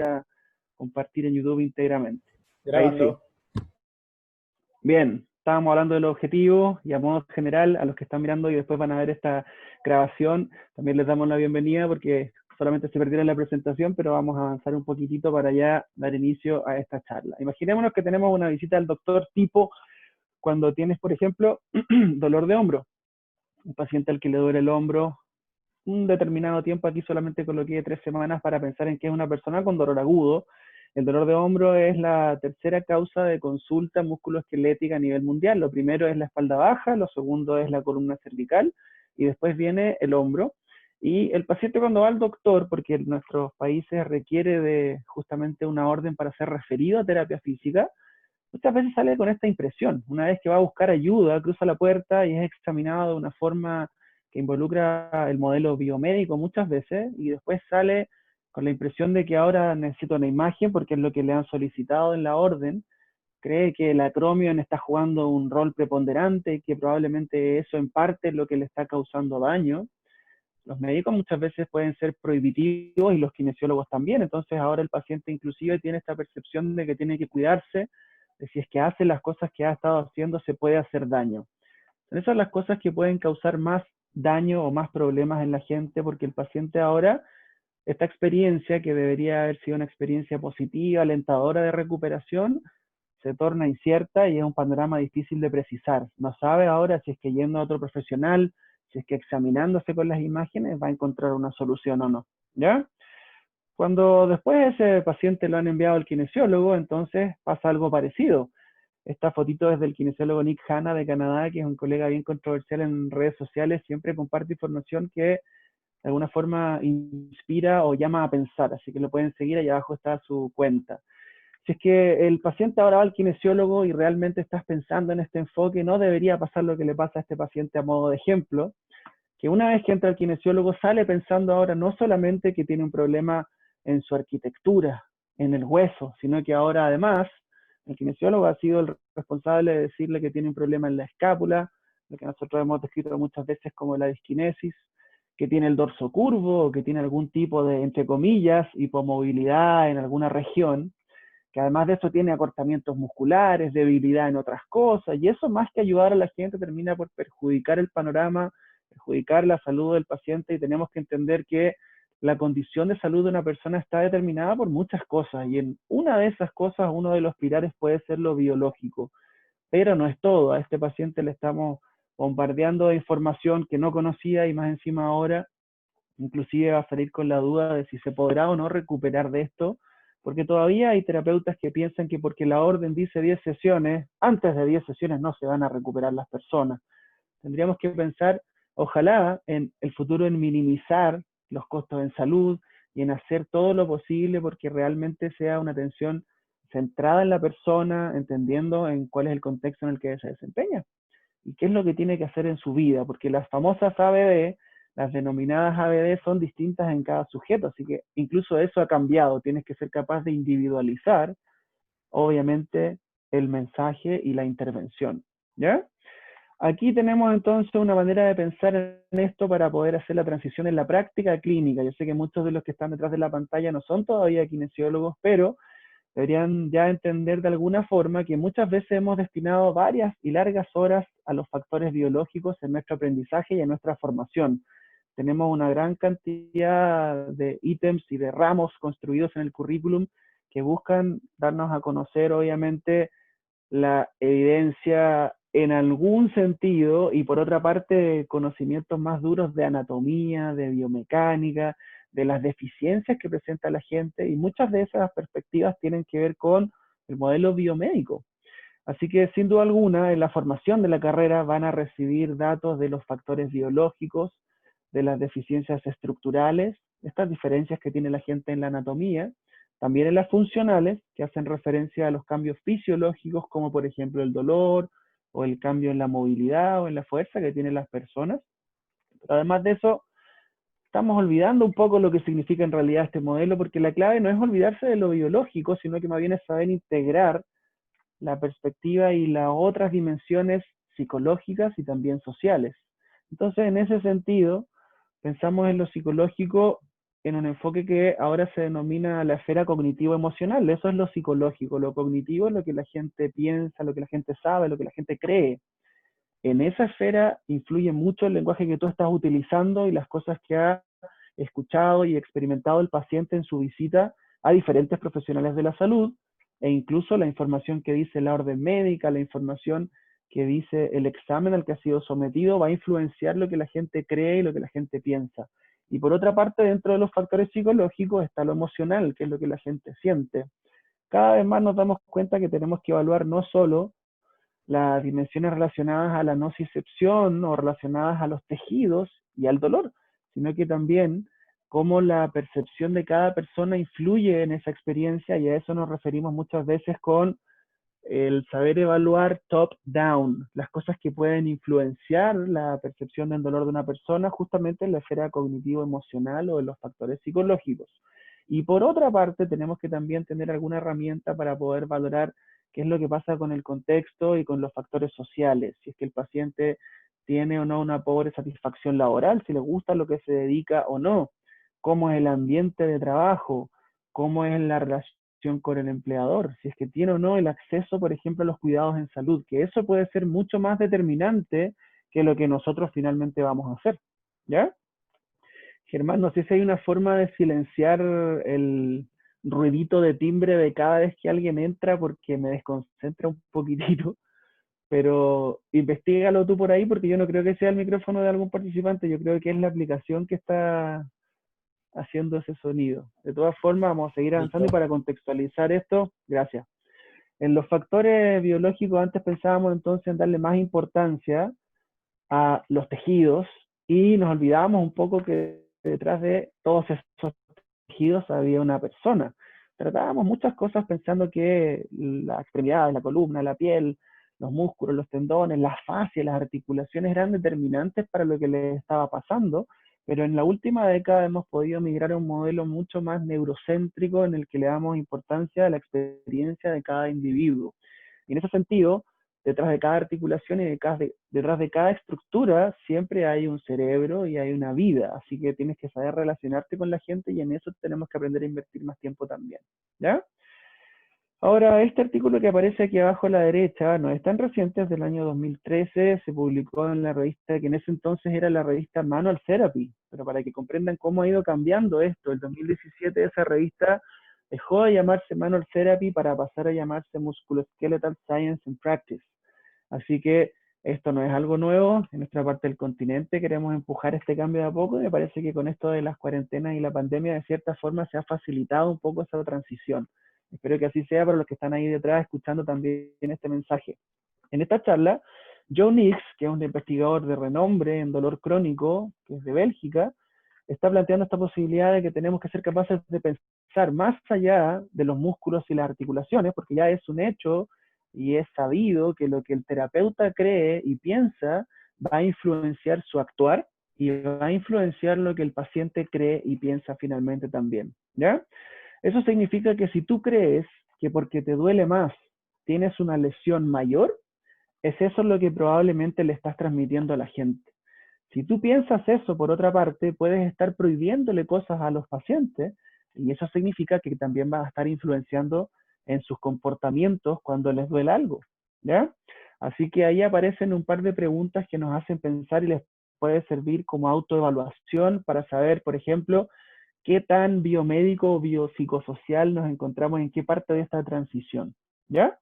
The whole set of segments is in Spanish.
a compartir en YouTube íntegramente. Ahí sí. Grabando. Bien, estábamos hablando de los objetivos y a modo general, a los que están mirando y después van a ver esta grabación, también les damos la bienvenida porque solamente se perdieron la presentación, pero vamos a avanzar un poquitito para ya dar inicio a esta charla. Imaginémonos que tenemos una visita al doctor tipo cuando tienes, por ejemplo, dolor de hombro. Un paciente al que le duele el hombro un determinado tiempo, aquí solamente coloqué 3 semanas para pensar en que es una persona con dolor agudo. El dolor de hombro es la tercera causa de consulta musculoesquelética a nivel mundial. Lo primero es la espalda baja, lo segundo es la columna cervical y después viene el hombro. Y el paciente cuando va al doctor, porque en nuestros países requiere de justamente una orden para ser referido a terapia física, muchas veces sale con esta impresión. Una vez que va a buscar ayuda, cruza la puerta y es examinado de una forma que involucra el modelo biomédico muchas veces y después sale con la impresión de que ahora necesito una imagen porque es lo que le han solicitado en la orden. Cree que el acromion está jugando un rol preponderante y que probablemente eso en parte es lo que le está causando daño. Los médicos muchas veces pueden ser prohibitivos y los kinesiólogos también, entonces ahora el paciente inclusive tiene esta percepción de que tiene que cuidarse, de si es que hace las cosas que ha estado haciendo se puede hacer daño. Son esas las cosas que pueden causar más daño o más problemas en la gente porque el paciente ahora, esta experiencia que debería haber sido una experiencia positiva, alentadora de recuperación, se torna incierta y es un panorama difícil de precisar. No sabe ahora si es que yendo a otro profesional, si es que examinándose con las imágenes va a encontrar una solución o no. ¿Ya? Cuando después ese paciente lo han enviado al kinesiólogo, entonces pasa algo parecido. Esta fotito es del kinesiólogo Nick Hanna de Canadá, que es un colega bien controversial en redes sociales, siempre comparte información que de alguna forma inspira o llama a pensar, así que lo pueden seguir, allá abajo está su cuenta. Si es que el paciente ahora va al kinesiólogo y realmente estás pensando en este enfoque, no debería pasar lo que le pasa a este paciente a modo de ejemplo, que una vez que entra al kinesiólogo sale pensando ahora no solamente que tiene un problema en su arquitectura, en el hueso, sino que ahora además el kinesiólogo ha sido el responsable de decirle que tiene un problema en la escápula, lo que nosotros hemos descrito muchas veces como la disquinesis, que tiene el dorso curvo o que tiene algún tipo de, entre comillas, hipomovilidad en alguna región, que además de eso tiene acortamientos musculares, debilidad en otras cosas, y eso más que ayudar a la gente termina por perjudicar el panorama, perjudicar la salud del paciente, y tenemos que entender que la condición de salud de una persona está determinada por muchas cosas, y en una de esas cosas, uno de los pilares puede ser lo biológico, pero no es todo. A este paciente le estamos bombardeando de información que no conocía y más encima ahora inclusive va a salir con la duda de si se podrá o no recuperar de esto, porque todavía hay terapeutas que piensan que porque la orden dice 10 sesiones, antes de 10 sesiones no se van a recuperar las personas. Tendríamos que pensar, ojalá, en el futuro en minimizar los costos en salud y en hacer todo lo posible porque realmente sea una atención centrada en la persona, entendiendo en cuál es el contexto en el que se desempeña y qué es lo que tiene que hacer en su vida, porque las famosas ABD, las denominadas ABD, son distintas en cada sujeto, así que incluso eso ha cambiado, tienes que ser capaz de individualizar, obviamente, el mensaje y la intervención, ¿ya? Aquí tenemos entonces una manera de pensar en esto para poder hacer la transición en la práctica clínica. Yo sé que muchos de los que están detrás de la pantalla no son todavía kinesiólogos, pero deberían ya entender de alguna forma que muchas veces hemos destinado varias y largas horas a los factores biológicos en nuestro aprendizaje y en nuestra formación. Tenemos una gran cantidad de ítems y de ramos construidos en el currículum que buscan darnos a conocer, obviamente, la evidencia en algún sentido y por otra parte conocimientos más duros de anatomía, de biomecánica, de las deficiencias que presenta la gente y muchas de esas perspectivas tienen que ver con el modelo biomédico. Así que sin duda alguna en la formación de la carrera van a recibir datos de los factores biológicos, de las deficiencias estructurales, estas diferencias que tiene la gente en la anatomía, también en las funcionales, que hacen referencia a los cambios fisiológicos, como por ejemplo el dolor, o el cambio en la movilidad o en la fuerza que tienen las personas. Pero además de eso, estamos olvidando un poco lo que significa en realidad este modelo, porque la clave no es olvidarse de lo biológico, sino que más bien es saber integrar la perspectiva y las otras dimensiones psicológicas y también sociales. Entonces, en ese sentido, pensamos en lo psicológico en un enfoque que ahora se denomina la esfera cognitivo-emocional. Eso es lo psicológico. Lo cognitivo es lo que la gente piensa, lo que la gente sabe, lo que la gente cree. En esa esfera influye mucho el lenguaje que tú estás utilizando y las cosas que ha escuchado y experimentado el paciente en su visita a diferentes profesionales de la salud, e incluso la información que dice la orden médica, la información que dice el examen al que ha sido sometido, va a influenciar lo que la gente cree y lo que la gente piensa. Y por otra parte, dentro de los factores psicológicos está lo emocional, que es lo que la gente siente. Cada vez más nos damos cuenta que tenemos que evaluar no solo las dimensiones relacionadas a la nocicepción o relacionadas a los tejidos y al dolor, sino que también cómo la percepción de cada persona influye en esa experiencia, y a eso nos referimos muchas veces con el saber evaluar top-down, las cosas que pueden influenciar la percepción del dolor de una persona justamente en la esfera cognitivo-emocional o en los factores psicológicos. Y por otra parte, tenemos que también tener alguna herramienta para poder valorar qué es lo que pasa con el contexto y con los factores sociales, si es que el paciente tiene o no una pobre satisfacción laboral, si le gusta lo que se dedica o no, cómo es el ambiente de trabajo, cómo es la relación con el empleador, si es que tiene o no el acceso, por ejemplo, a los cuidados en salud, que eso puede ser mucho más determinante que lo que nosotros finalmente vamos a hacer. ¿Ya? Germán, no sé si hay una forma de silenciar el ruidito de timbre de cada vez que alguien entra porque me desconcentra un poquitito, pero investigalo tú por ahí porque yo no creo que sea el micrófono de algún participante, yo creo que es la aplicación que está haciendo ese sonido. De todas formas, vamos a seguir avanzando y Listo. para contextualizar esto, gracias. En los factores biológicos antes pensábamos entonces en darle más importancia a los tejidos y nos olvidábamos un poco que detrás de todos esos tejidos había una persona. Tratábamos muchas cosas pensando que las extremidades, la columna, la piel, los músculos, los tendones, las fascias, las articulaciones eran determinantes para lo que le estaba pasando, pero en la última década hemos podido migrar a un modelo mucho más neurocéntrico en el que le damos importancia a la experiencia de cada individuo. Y en ese sentido, detrás de cada articulación y detrás de cada estructura siempre hay un cerebro y hay una vida, así que tienes que saber relacionarte con la gente y en eso tenemos que aprender a invertir más tiempo también. ¿Ya? Ahora, este artículo que aparece aquí abajo a la derecha no es tan reciente, es del año 2013, se publicó en la revista que en ese entonces era la revista Manual Therapy, pero para que comprendan cómo ha ido cambiando esto, el 2017 esa revista dejó de llamarse Manual Therapy para pasar a llamarse Musculoskeletal Science and Practice. Así que esto no es algo nuevo, en nuestra parte del continente queremos empujar este cambio de a poco y me parece que con esto de las cuarentenas y la pandemia de cierta forma se ha facilitado un poco esa transición. Espero que así sea para los que están ahí detrás escuchando también este mensaje. En esta charla, Joe Nix, que es un investigador de renombre en dolor crónico, que es de Bélgica, está planteando esta posibilidad de que tenemos que ser capaces de pensar más allá de los músculos y las articulaciones, porque ya es un hecho y es sabido que lo que el terapeuta cree y piensa va a influenciar su actuar y va a influenciar lo que el paciente cree y piensa finalmente también. ¿Ya? Eso significa que si tú crees que porque te duele más tienes una lesión mayor, es eso lo que probablemente le estás transmitiendo a la gente. Si tú piensas eso, por otra parte, puedes estar prohibiéndole cosas a los pacientes y eso significa que también vas a estar influenciando en sus comportamientos cuando les duele algo, ¿ya? Así que ahí aparecen un par de preguntas que nos hacen pensar y les puede servir como autoevaluación para saber, por ejemplo, qué tan biomédico o biopsicosocial nos encontramos en qué parte de esta transición, ¿ya?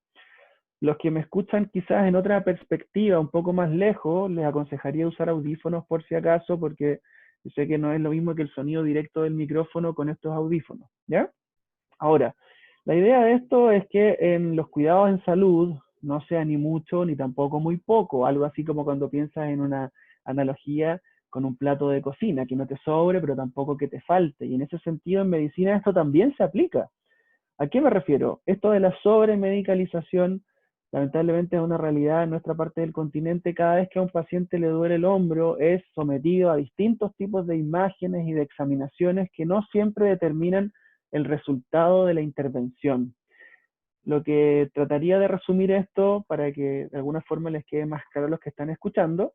Los que me escuchan quizás en otra perspectiva, un poco más lejos, les aconsejaría usar audífonos por si acaso, porque yo sé que no es lo mismo que el sonido directo del micrófono con estos audífonos, ¿ya? Ahora, la idea de esto es que en los cuidados en salud no sea ni mucho ni tampoco muy poco, algo así como cuando piensas en una analogía con un plato de cocina, que no te sobre, pero tampoco que te falte. Y en ese sentido, en medicina esto también se aplica. ¿A qué me refiero? Esto de la sobremedicalización, lamentablemente es una realidad en nuestra parte del continente. Cada vez que a un paciente le duele el hombro, es sometido a distintos tipos de imágenes y de examinaciones que no siempre determinan el resultado de la intervención. Lo que trataría de resumir esto para que de alguna forma les quede más claro a los que están escuchando,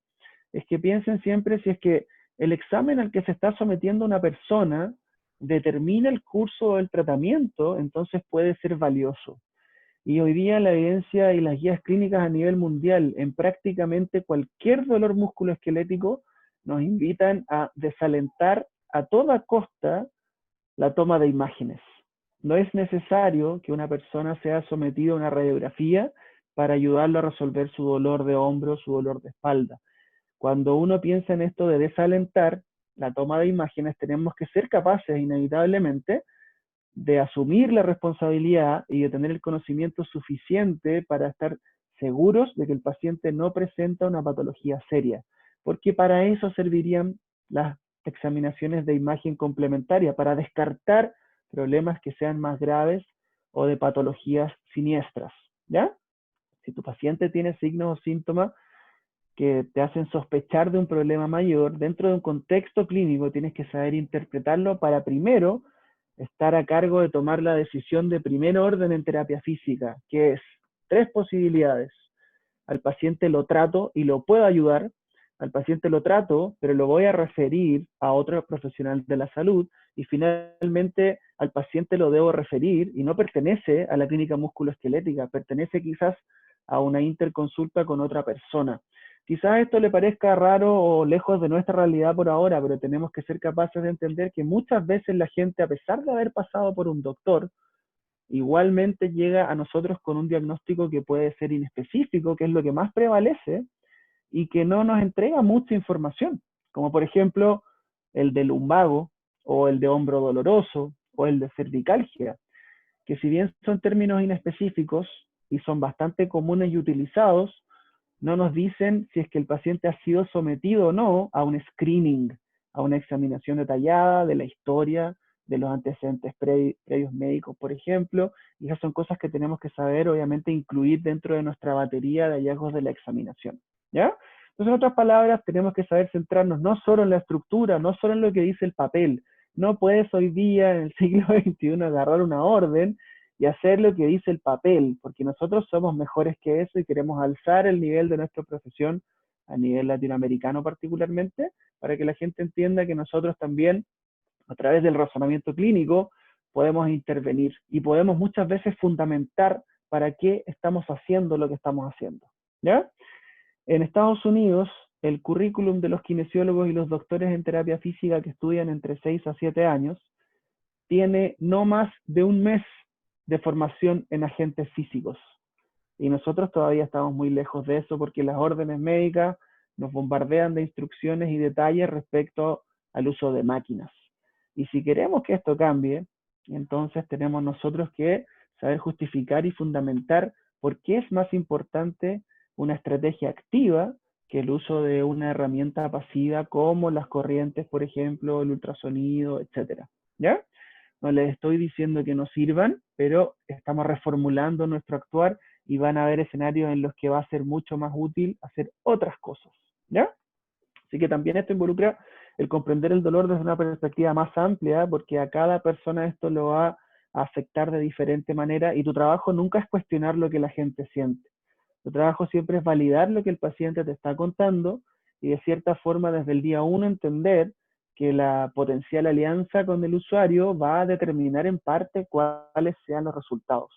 es que piensen siempre si es que el examen al que se está sometiendo una persona determina el curso del tratamiento, entonces puede ser valioso. Y hoy día la evidencia y las guías clínicas a nivel mundial en prácticamente cualquier dolor musculoesquelético nos invitan a desalentar a toda costa la toma de imágenes. No es necesario que una persona sea sometida a una radiografía para ayudarlo a resolver su dolor de hombro, su dolor de espalda. Cuando uno piensa en esto de desalentar la toma de imágenes, tenemos que ser capaces inevitablemente de asumir la responsabilidad y de tener el conocimiento suficiente para estar seguros de que el paciente no presenta una patología seria, porque para eso servirían las examinaciones de imagen complementaria, para descartar problemas que sean más graves o de patologías siniestras, ¿ya? Si tu paciente tiene signos o síntomas que te hacen sospechar de un problema mayor, dentro de un contexto clínico tienes que saber interpretarlo para primero estar a cargo de tomar la decisión de primer orden en terapia física, que es tres posibilidades. Al paciente lo trato y lo puedo ayudar, al paciente lo trato, pero lo voy a referir a otro profesional de la salud, y finalmente al paciente lo debo referir y no pertenece a la clínica musculoesquelética, pertenece quizás a una interconsulta con otra persona. Quizás esto le parezca raro o lejos de nuestra realidad por ahora, pero tenemos que ser capaces de entender que muchas veces la gente, a pesar de haber pasado por un doctor, igualmente llega a nosotros con un diagnóstico que puede ser inespecífico, que es lo que más prevalece, y que no nos entrega mucha información, como por ejemplo el de lumbago, o el de hombro doloroso, o el de cervicalgia, que si bien son términos inespecíficos y son bastante comunes y utilizados, no nos dicen si es que el paciente ha sido sometido o no a un screening, a una examinación detallada de la historia, de los antecedentes previos médicos, por ejemplo, y esas son cosas que tenemos que saber, obviamente, incluir dentro de nuestra batería de hallazgos de la examinación, ¿ya? Entonces, en otras palabras, tenemos que saber centrarnos no solo en la estructura, no solo en lo que dice el papel. No puedes hoy día, en el siglo XXI, agarrar una orden y hacer lo que dice el papel, porque nosotros somos mejores que eso y queremos alzar el nivel de nuestra profesión a nivel latinoamericano particularmente, para que la gente entienda que nosotros también, a través del razonamiento clínico, podemos intervenir y podemos muchas veces fundamentar para qué estamos haciendo lo que estamos haciendo, ¿ya? En Estados Unidos, el currículum de los kinesiólogos y los doctores en terapia física que estudian entre 6 a 7 años tiene no más de un mes de formación en agentes físicos. Y nosotros todavía estamos muy lejos de eso porque las órdenes médicas nos bombardean de instrucciones y detalles respecto al uso de máquinas. Y si queremos que esto cambie, entonces tenemos nosotros que saber justificar y fundamentar por qué es más importante una estrategia activa que el uso de una herramienta pasiva como las corrientes, por ejemplo, el ultrasonido, etcétera. ¿Ya? No les estoy diciendo que no sirvan, pero estamos reformulando nuestro actuar y van a haber escenarios en los que va a ser mucho más útil hacer otras cosas, ¿ya? Así que también esto involucra el comprender el dolor desde una perspectiva más amplia, porque a cada persona esto lo va a afectar de diferente manera y tu trabajo nunca es cuestionar lo que la gente siente. Tu trabajo siempre es validar lo que el paciente te está contando y de cierta forma desde el día uno entender que la potencial alianza con el usuario va a determinar en parte cuáles sean los resultados.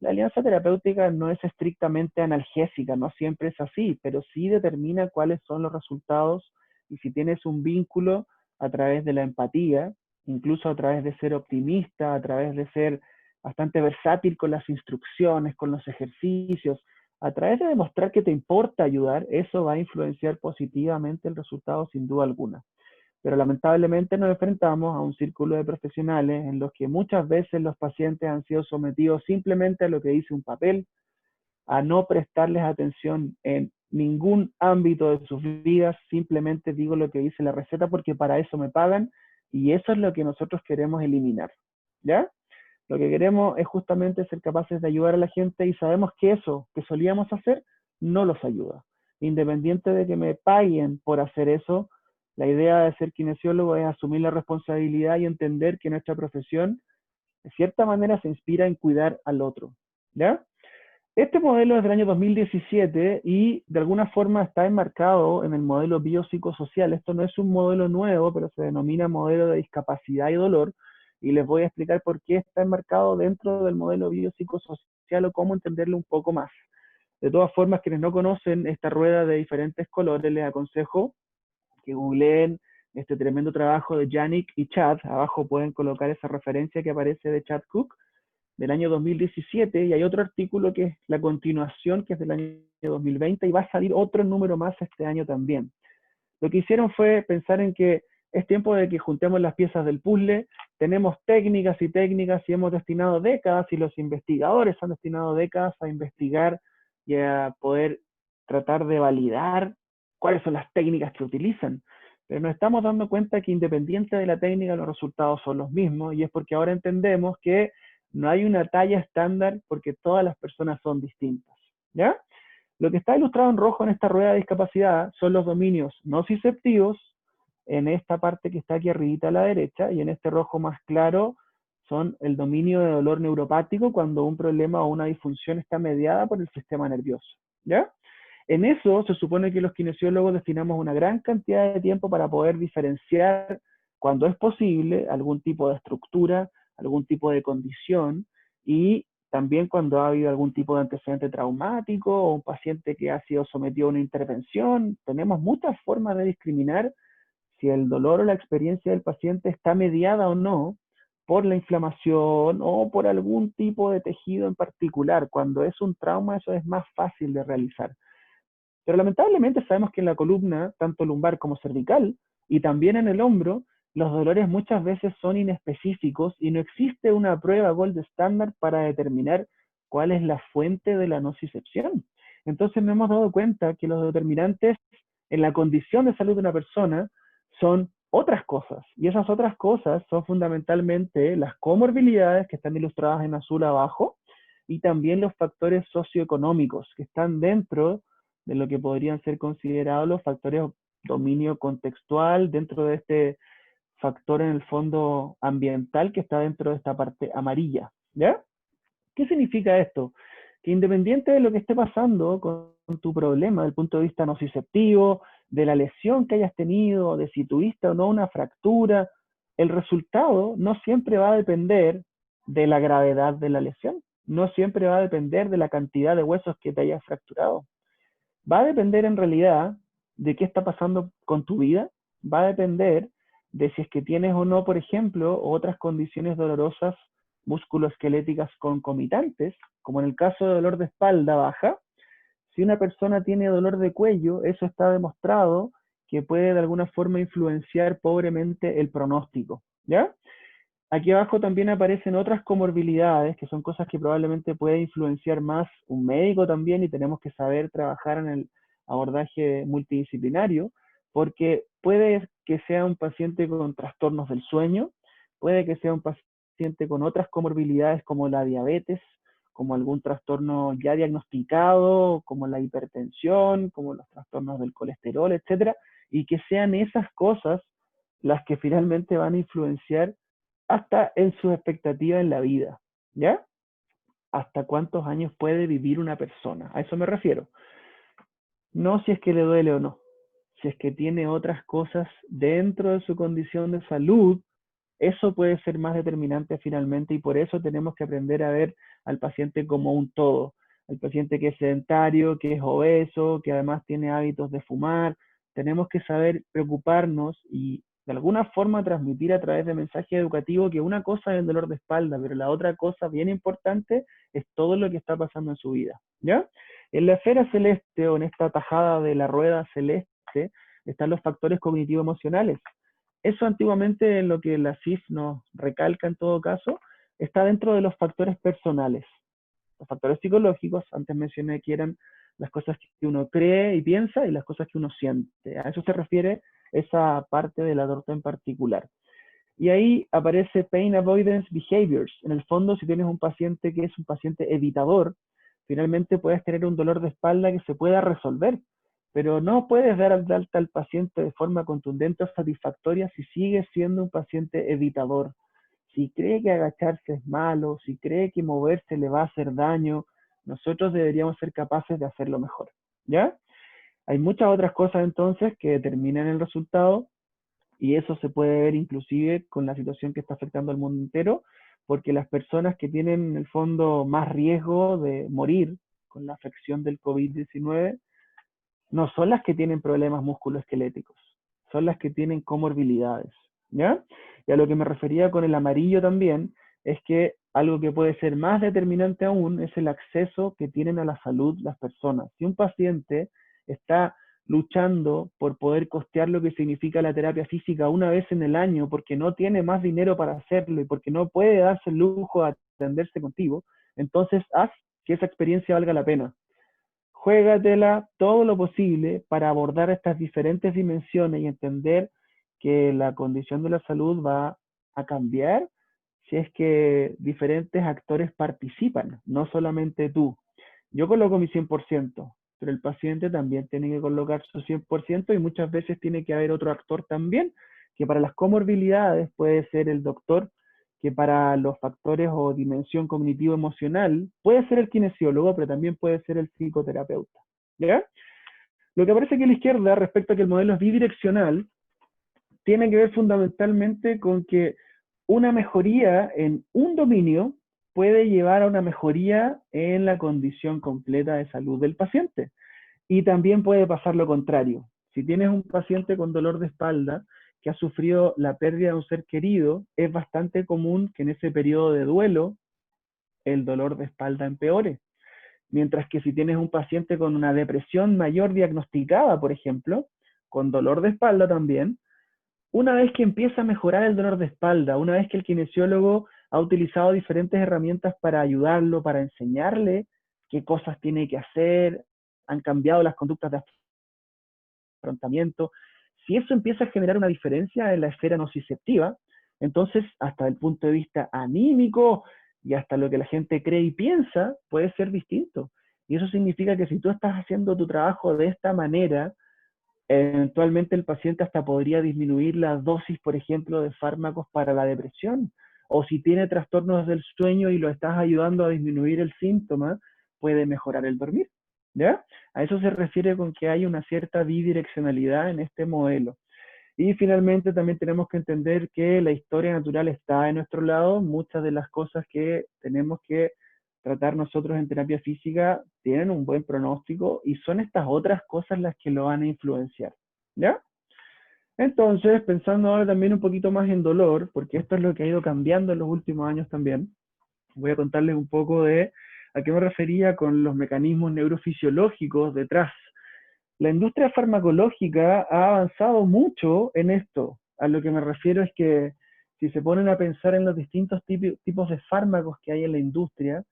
La alianza terapéutica no es estrictamente analgésica, no siempre es así, pero sí determina cuáles son los resultados y si tienes un vínculo a través de la empatía, incluso a través de ser optimista, a través de ser bastante versátil con las instrucciones, con los ejercicios, a través de demostrar que te importa ayudar, eso va a influenciar positivamente el resultado sin duda alguna. Pero lamentablemente nos enfrentamos a un círculo de profesionales en los que muchas veces los pacientes han sido sometidos simplemente a lo que dice un papel, a no prestarles atención en ningún ámbito de sus vidas, simplemente digo lo que dice la receta porque para eso me pagan y eso es lo que nosotros queremos eliminar, ¿ya? Lo que queremos es justamente ser capaces de ayudar a la gente y sabemos que eso que solíamos hacer no los ayuda. Independiente de que me paguen por hacer eso, la idea de ser kinesiólogo es asumir la responsabilidad y entender que nuestra profesión, de cierta manera, se inspira en cuidar al otro, ¿ya? Este modelo es del año 2017 y de alguna forma está enmarcado en el modelo biopsicosocial. Esto no es un modelo nuevo, pero se denomina modelo de discapacidad y dolor. Y les voy a explicar por qué está enmarcado dentro del modelo biopsicosocial o cómo entenderlo un poco más. De todas formas, quienes no conocen esta rueda de diferentes colores, les aconsejo que googleen este tremendo trabajo de Yannick y Chad. Abajo pueden colocar esa referencia que aparece de Chad Cook del año 2017 y hay otro artículo que es la continuación, que es del año 2020 y va a salir otro número más este año también. Lo que hicieron fue pensar en que es tiempo de que juntemos las piezas del puzzle, tenemos técnicas y técnicas y hemos destinado décadas y los investigadores han destinado décadas a investigar y a poder tratar de validar cuáles son las técnicas que utilizan. Pero nos estamos dando cuenta que independiente de la técnica los resultados son los mismos y es porque ahora entendemos que no hay una talla estándar porque todas las personas son distintas. ¿Ya? Lo que está ilustrado en rojo en esta rueda de discapacidad son los dominios nociceptivos, en esta parte que está aquí arribita a la derecha, y en este rojo más claro son el dominio de dolor neuropático cuando un problema o una disfunción está mediada por el sistema nervioso. ¿Ya? En eso se supone que los kinesiólogos destinamos una gran cantidad de tiempo para poder diferenciar, cuando es posible, algún tipo de estructura, algún tipo de condición y también cuando ha habido algún tipo de antecedente traumático o un paciente que ha sido sometido a una intervención. Tenemos muchas formas de discriminar si el dolor o la experiencia del paciente está mediada o no por la inflamación o por algún tipo de tejido en particular. Cuando es un trauma, eso es más fácil de realizar. Pero lamentablemente sabemos que en la columna, tanto lumbar como cervical, y también en el hombro, los dolores muchas veces son inespecíficos y no existe una prueba gold estándar para determinar cuál es la fuente de la nocicepción. Entonces nos hemos dado cuenta que los determinantes en la condición de salud de una persona son otras cosas. Y esas otras cosas son fundamentalmente las comorbilidades que están ilustradas en azul abajo y también los factores socioeconómicos que están dentro de lo que podrían ser considerados los factores dominio contextual dentro de este factor en el fondo ambiental que está dentro de esta parte amarilla. ¿Ya? ¿Qué significa esto? Que independiente de lo que esté pasando con tu problema, desde el punto de vista nociceptivo, de la lesión que hayas tenido, de si tuviste o no una fractura, el resultado no siempre va a depender de la gravedad de la lesión, no siempre va a depender de la cantidad de huesos que te hayas fracturado. Va a depender en realidad de qué está pasando con tu vida, va a depender de si es que tienes o no, por ejemplo, otras condiciones dolorosas musculoesqueléticas concomitantes, como en el caso de dolor de espalda baja. Si una persona tiene dolor de cuello, eso está demostrado que puede de alguna forma influenciar pobremente el pronóstico, ¿ya? Aquí abajo también aparecen otras comorbilidades, que son cosas que probablemente puede influenciar más un médico también y tenemos que saber trabajar en el abordaje multidisciplinario, porque puede que sea un paciente con trastornos del sueño, puede que sea un paciente con otras comorbilidades como la diabetes, como algún trastorno ya diagnosticado, como la hipertensión, como los trastornos del colesterol, etcétera, y que sean esas cosas las que finalmente van a influenciar hasta en sus expectativas en la vida, ¿ya? Hasta cuántos años puede vivir una persona, a eso me refiero. No si es que le duele o no, si es que tiene otras cosas dentro de su condición de salud, eso puede ser más determinante finalmente y por eso tenemos que aprender a ver al paciente como un todo. Al paciente que es sedentario, que es obeso, que además tiene hábitos de fumar. Tenemos que saber preocuparnos y de alguna forma transmitir a través de mensajes educativos que una cosa es el dolor de espalda, pero la otra cosa bien importante es todo lo que está pasando en su vida. ¿Ya? En la esfera celeste o en esta tajada de la rueda celeste están los factores cognitivo-emocionales. Eso antiguamente, en lo que la CIF nos recalca en todo caso, está dentro de los factores personales. Los factores psicológicos, antes mencioné que eran las cosas que uno cree y piensa y las cosas que uno siente. A eso se refiere esa parte de la torta en particular. Y ahí aparece Pain Avoidance Behaviors. En el fondo, si tienes un paciente que es un paciente evitador, finalmente puedes tener un dolor de espalda que se pueda resolver, pero no puedes dar al alta al paciente de forma contundente o satisfactoria si sigue siendo un paciente evitador. Si cree que agacharse es malo, si cree que moverse le va a hacer daño, Nosotros deberíamos ser capaces de hacerlo mejor, ¿ya? Hay muchas otras cosas entonces que determinan el resultado y eso se puede ver inclusive con la situación que está afectando al mundo entero, porque las personas que tienen en el fondo más riesgo de morir con la afección del COVID-19 no son las que tienen problemas musculoesqueléticos, son las que tienen comorbilidades, ¿ya? Y a lo que me refería con el amarillo también es que algo que puede ser más determinante aún es el acceso que tienen a la salud las personas. Si un paciente está luchando por poder costear lo que significa la terapia física una vez en el año porque no tiene más dinero para hacerlo y porque no puede darse el lujo de atenderse contigo, entonces haz que esa experiencia valga la pena. Juégatela todo lo posible para abordar estas diferentes dimensiones y entender que la condición de la salud va a cambiar si es que diferentes actores participan, no solamente tú. Yo coloco mi 100%, pero el paciente también tiene que colocar su 100% y muchas veces tiene que haber otro actor también, que para las comorbilidades puede ser el doctor, que para los factores o dimensión cognitivo-emocional puede ser el kinesiólogo, pero también puede ser el psicoterapeuta. ¿Ya? Lo que aparece aquí a la izquierda respecto a que el modelo es bidireccional tiene que ver fundamentalmente con que una mejoría en un dominio puede llevar a una mejoría en la condición completa de salud del paciente. Y también puede pasar lo contrario. Si tienes un paciente con dolor de espalda que ha sufrido la pérdida de un ser querido, es bastante común que en ese periodo de duelo el dolor de espalda empeore. Mientras que si tienes un paciente con una depresión mayor diagnosticada, por ejemplo, con dolor de espalda también, una vez que empieza a mejorar el dolor de espalda, una vez que el kinesiólogo ha utilizado diferentes herramientas para ayudarlo, para enseñarle qué cosas tiene que hacer, han cambiado las conductas de afrontamiento, si eso empieza a generar una diferencia en la esfera nociceptiva, entonces hasta el punto de vista anímico y hasta lo que la gente cree y piensa puede ser distinto. Y eso significa que si tú estás haciendo tu trabajo de esta manera, eventualmente el paciente hasta podría disminuir la dosis, por ejemplo, de fármacos para la depresión. O si tiene trastornos del sueño y lo estás ayudando a disminuir el síntoma, puede mejorar el dormir. ¿Ya? A eso se refiere con que hay una cierta bidireccionalidad en este modelo. Y finalmente también tenemos que entender que la historia natural está de nuestro lado. Muchas de las cosas que tenemos que tratar nosotros en terapia física tienen un buen pronóstico y son estas otras cosas las que lo van a influenciar. ¿Ya? Entonces, pensando ahora también un poquito más en dolor, porque esto es lo que ha ido cambiando en los últimos años también, voy a contarles un poco de a qué me refería con los mecanismos neurofisiológicos detrás. La industria farmacológica ha avanzado mucho en esto. A lo que me refiero es que si se ponen a pensar en los distintos tipos de fármacos que hay en la industria,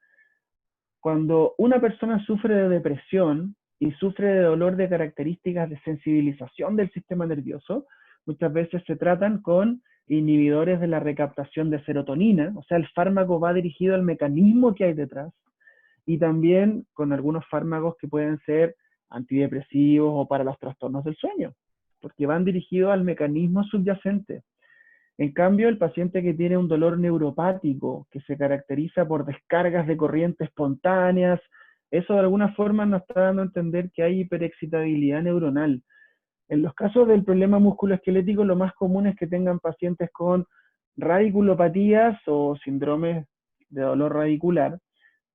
cuando una persona sufre de depresión y sufre de dolor de características de sensibilización del sistema nervioso, muchas veces se tratan con inhibidores de la recaptación de serotonina, o sea, el fármaco va dirigido al mecanismo que hay detrás, y también con algunos fármacos que pueden ser antidepresivos o para los trastornos del sueño, porque van dirigidos al mecanismo subyacente. En cambio, el paciente que tiene un dolor neuropático, que se caracteriza por descargas de corriente espontáneas, eso de alguna forma nos está dando a entender que hay hiperexcitabilidad neuronal. En los casos del problema musculoesquelético, lo más común es que tengan pacientes con radiculopatías o síndromes de dolor radicular,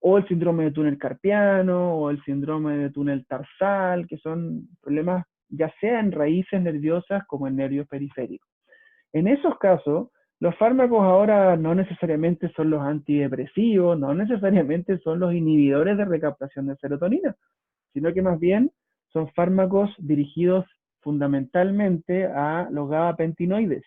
o el síndrome de túnel carpiano, o el síndrome de túnel tarsal, que son problemas ya sea en raíces nerviosas como en nervios periféricos. En esos casos, los fármacos ahora no necesariamente son los antidepresivos, no necesariamente son los inhibidores de recaptación de serotonina, sino que más bien son fármacos dirigidos fundamentalmente a los gabapentinoides.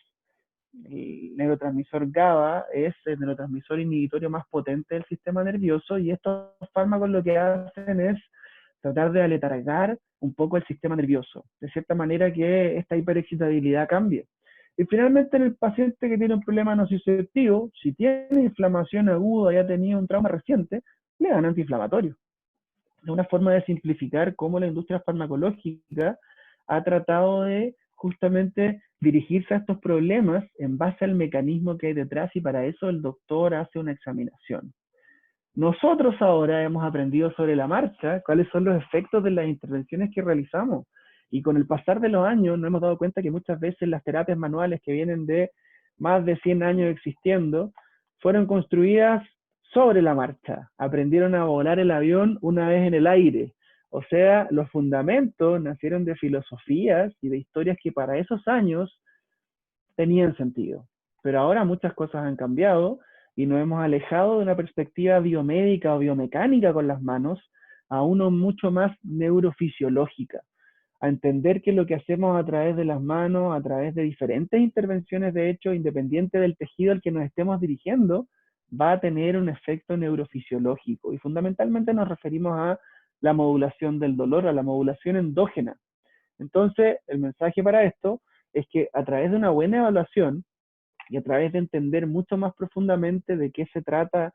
El neurotransmisor GABA es el neurotransmisor inhibitorio más potente del sistema nervioso y estos fármacos lo que hacen es tratar de aletargar un poco el sistema nervioso, de cierta manera que esta hiperexcitabilidad cambie. Y finalmente en el paciente que tiene un problema nociceptivo, si tiene inflamación aguda y ha tenido un trauma reciente, le dan antiinflamatorio. Es una forma de simplificar cómo la industria farmacológica ha tratado de justamente dirigirse a estos problemas en base al mecanismo que hay detrás y para eso el doctor hace una examinación. Nosotros ahora hemos aprendido sobre la marcha cuáles son los efectos de las intervenciones que realizamos. Y con el pasar de los años nos hemos dado cuenta que muchas veces las terapias manuales que vienen de más de 100 años existiendo fueron construidas sobre la marcha. Aprendieron a volar el avión una vez en el aire. O sea, los fundamentos nacieron de filosofías y de historias que para esos años tenían sentido. Pero ahora muchas cosas han cambiado y nos hemos alejado de una perspectiva biomédica o biomecánica con las manos a uno mucho más neurofisiológica, a entender que lo que hacemos a través de las manos, a través de diferentes intervenciones, de hecho, independiente del tejido al que nos estemos dirigiendo, va a tener un efecto neurofisiológico. Y fundamentalmente nos referimos a la modulación del dolor, a la modulación endógena. Entonces, el mensaje para esto es que a través de una buena evaluación y a través de entender mucho más profundamente de qué se trata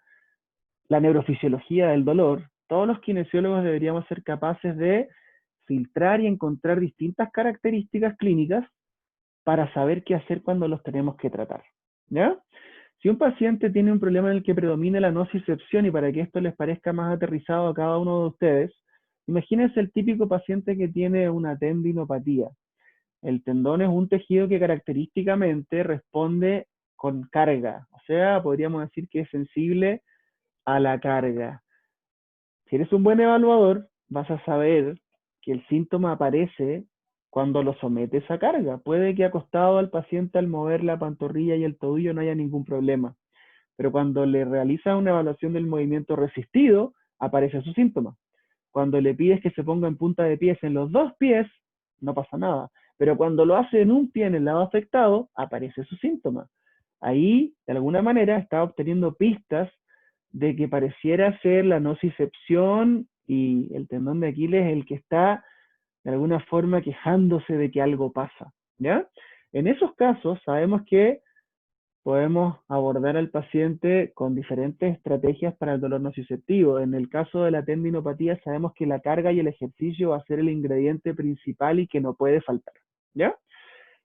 la neurofisiología del dolor, todos los kinesiólogos deberíamos ser capaces de filtrar y encontrar distintas características clínicas para saber qué hacer cuando los tenemos que tratar. ¿Ya? Si un paciente tiene un problema en el que predomina la nocicepción, y para que esto les parezca más aterrizado a cada uno de ustedes, imagínense el típico paciente que tiene una tendinopatía. El tendón es un tejido que característicamente responde con carga, o sea, podríamos decir que es sensible a la carga. Si eres un buen evaluador, vas a saber que el síntoma aparece cuando lo sometes a carga. Puede que acostado al paciente al mover la pantorrilla y el tobillo no haya ningún problema, pero cuando le realizas una evaluación del movimiento resistido, aparece su síntoma. Cuando le pides que se ponga en punta de pies en los dos pies, no pasa nada. Pero cuando lo hace en un pie en el lado afectado, aparece su síntoma. Ahí, de alguna manera, está obteniendo pistas de que pareciera ser la nocicepción y el tendón de Aquiles el que está de alguna forma quejándose de que algo pasa, ¿ya? En esos casos sabemos que podemos abordar al paciente con diferentes estrategias para el dolor nociceptivo. En el caso de la tendinopatía sabemos que la carga y el ejercicio va a ser el ingrediente principal y que no puede faltar, ¿ya?